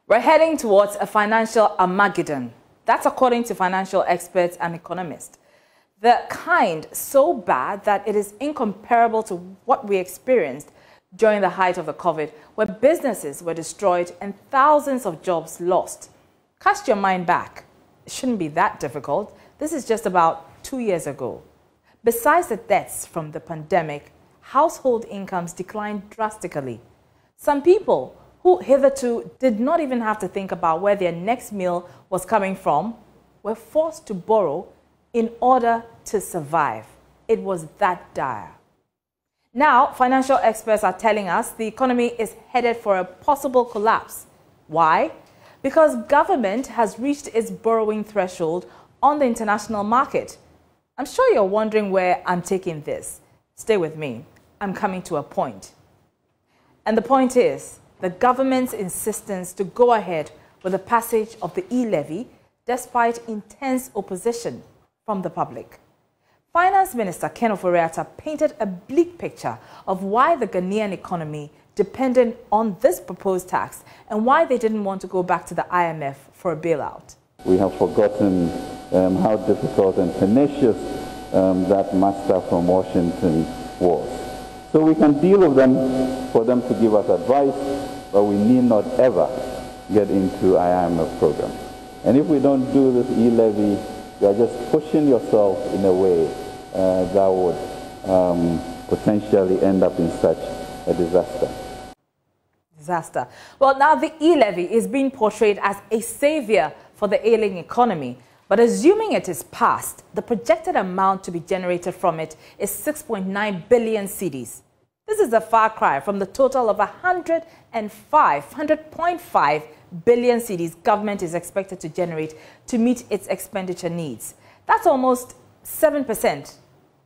We're heading towards a financial Armageddon. That's according to financial experts and economists. The kind so bad that it is incomparable to what we experienced during the height of the COVID, where businesses were destroyed and thousands of jobs lost. Cast your mind back. It shouldn't be that difficult. This is just about 2 years ago. Besides the deaths from the pandemic, household incomes declined drastically. Some people who hitherto did not even have to think about where their next meal was coming from were forced to borrow in order to survive. It was that dire. Now, financial experts are telling us the economy is headed for a possible collapse. Why? Because government has reached its borrowing threshold on the international market. I'm sure you're wondering where I'm taking this. Stay with me. I'm coming to a point. And the point is, the government's insistence to go ahead with the passage of the e-levy despite intense opposition from the public. Finance Minister Ken Ofori-Atta painted a bleak picture of why the Ghanaian economy depended on this proposed tax and why they didn't want to go back to the IMF for a bailout. We have forgotten how difficult and tenacious that master from Washington was. So we can deal with them for them to give us advice, but we need not ever get into IMF program. And if we don't do this e-levy, you are just pushing yourself in a way that would potentially end up in such a disaster. Well, now the e-levy is being portrayed as a savior for the ailing economy. But assuming it is passed, the projected amount to be generated from it is 6.9 billion cedis. This is a far cry from the total of 100.5 billion cedis government is expected to generate to meet its expenditure needs. That's almost 7%,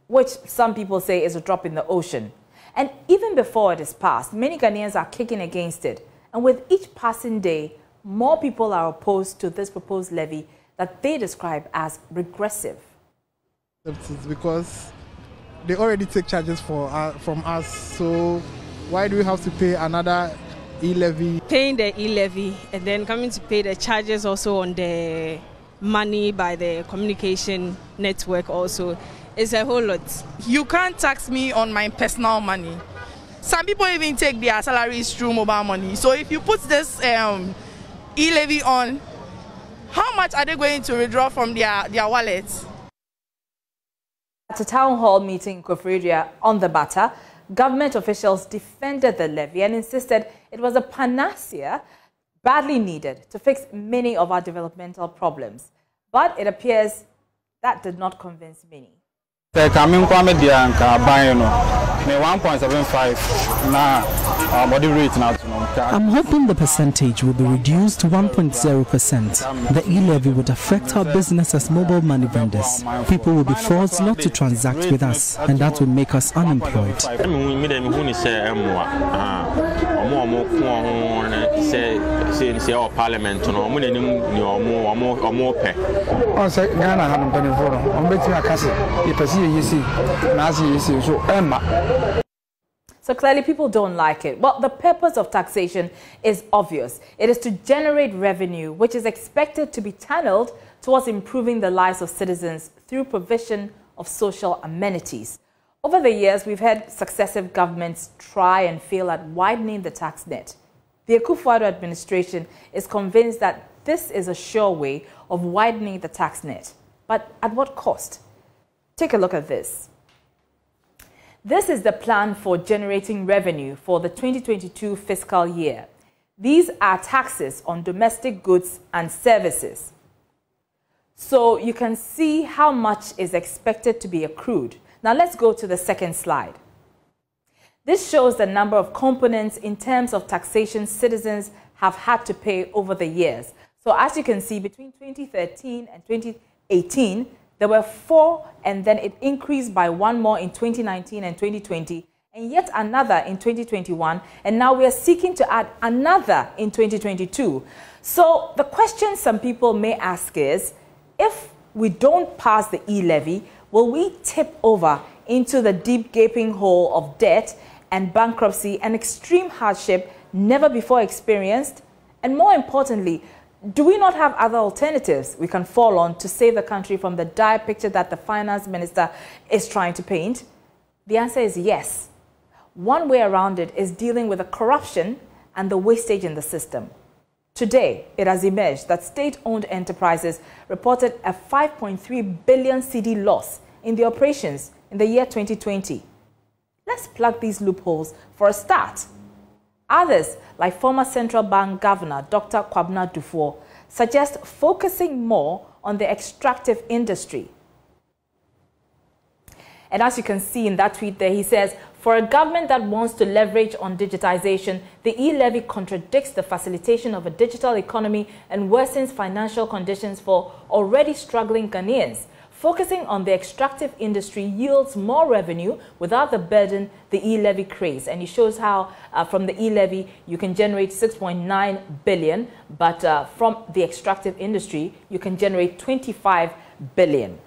which some people say is a drop in the ocean. And even before it is passed, many Ghanaians are kicking against it, And with each passing day, more people are opposed to this proposed levy that they describe as regressive. It's because they already take charges from us, so why do we have to pay another e-levy? Paying the e-levy and then coming to pay the charges also on the money by the communication network also is a whole lot. You can't tax me on my personal money. Some people even take their salaries through mobile money. So if you put this e-levy on, how much are they going to withdraw from their wallets? At a town hall meeting in Koforidua on the matter, government officials defended the levy and insisted it was a panacea badly needed to fix many of our developmental problems. But it appears that did not convince many. I'm hoping the percentage will be reduced to 1.0%. The e-levy would affect our business as mobile money vendors. People will be forced not to transact with us, and that will make us unemployed. So clearly people don't like it. Well, the purpose of taxation is obvious. It is to generate revenue, which is expected to be channeled towards improving the lives of citizens through provision of social amenities. Over the years, we've had successive governments try and fail at widening the tax net. The Akufo-Addo administration is convinced that this is a sure way of widening the tax net. But at what cost? Take a look at this. This is the plan for generating revenue for the 2022 fiscal year. These are taxes on domestic goods and services. So you can see how much is expected to be accrued. Now let's go to the second slide. This shows the number of components in terms of taxation citizens have had to pay over the years. So as you can see, between 2013 and 2018, there were 4, and then it increased by 1 more in 2019 and 2020, and yet another in 2021, and now we are seeking to add another in 2022. So the question some people may ask is, if we don't pass the e-levy, will we tip over into the deep gaping hole of debt and bankruptcy and extreme hardship never before experienced? And more importantly, do we not have other alternatives we can fall on to save the country from the dire picture that the finance minister is trying to paint? The answer is yes. One way around it is dealing with the corruption and the wastage in the system. Today, it has emerged that state-owned enterprises reported a 5.3 billion cedi loss in the operations in the year 2020. Let's plug these loopholes for a start. Others, like former Central Bank Governor Dr. Kwabena Dufour, suggest focusing more on the extractive industry. And as you can see in that tweet there, he says, for a government that wants to leverage on digitization, the e-levy contradicts the facilitation of a digital economy and worsens financial conditions for already struggling Ghanaians. Focusing on the extractive industry yields more revenue without the burden the e-levy creates. And he shows how from the e-levy you can generate 6.9 billion, but from the extractive industry you can generate 25 billion.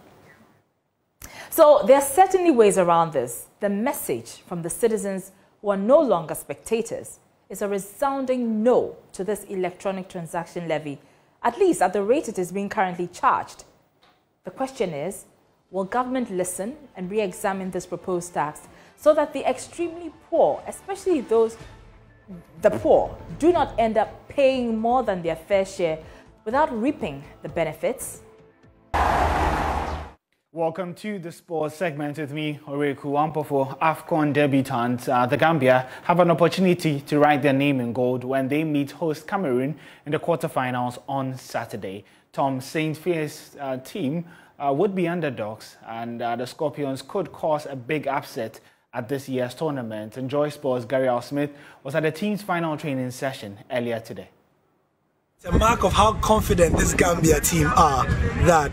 So there are certainly ways around this. The message from the citizens who are no longer spectators is a resounding no to this electronic transaction levy, at least at the rate it is being currently charged. The question is, will government listen and re-examine this proposed tax so that the extremely poor, especially the poor, do not end up paying more than their fair share without reaping the benefits? Welcome to the sports segment with me, Oreku Ampofo. AFCON debutants, the Gambia, have an opportunity to write their name in gold when they meet host Cameroon in the quarterfinals on Saturday. Tom St. Fierce's team would be underdogs, and the Scorpions could cause a big upset at this year's tournament. And Joy Sports' Gary Al Smith was at the team's final training session earlier today. It's a mark of how confident this Gambia team are that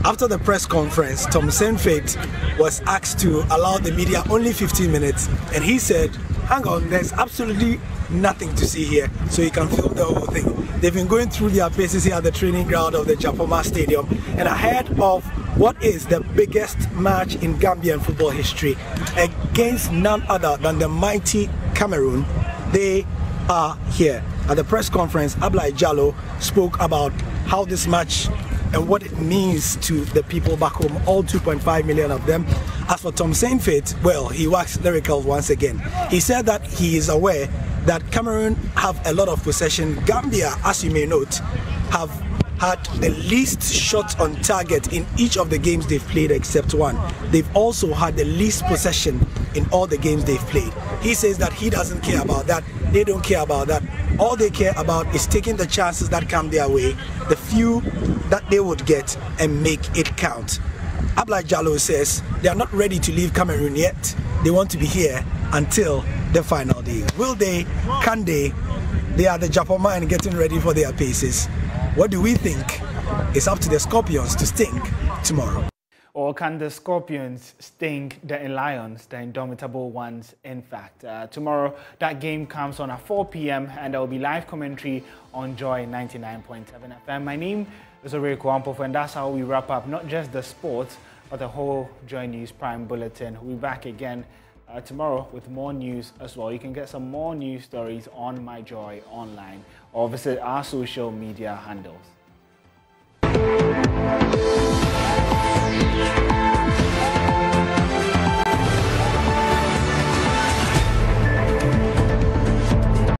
after the press conference, Tom St. Fierce was asked to allow the media only 15 minutes, and he said, hang on, there's absolutely nothing to see here, so you can film the whole thing. They've been going through their paces here at the training ground of the Japoma Stadium, and ahead of what is the biggest match in Gambian football history against none other than the mighty Cameroon, they are here. At the press conference, Ablaye Jallow spoke about how this match and what it means to the people back home, all 2.5 million of them. As for Tom Saintfiet, well, he waxed lyrical once again. He said that he is aware that Cameroon have a lot of possession. Gambia, as you may note, have had the least shots on target in each of the games they've played except one. They've also had the least possession in all the games they've played. He says that he doesn't care about that. They don't care about that. All they care about is taking the chances that come their way, the few that they would get, and make it count. Ablaye Jallow says they are not ready to leave Cameroon yet. They want to be here until the final day. Will they? Can they? They are the Japoma and getting ready for their paces. What do we think? It's up to the Scorpions to sting tomorrow. Or can the Scorpions sting the Lions, the indomitable ones, in fact? Tomorrow, that game comes on at 4 p.m. and there will be live commentary on Joy 99.7 FM. My name is Oreku Ampofo, and that's how we wrap up not just the sports, but the whole Joy News Prime Bulletin. We'll be back again tomorrow with more news as well. You can get some more news stories on My Joy online or visit our social media handles.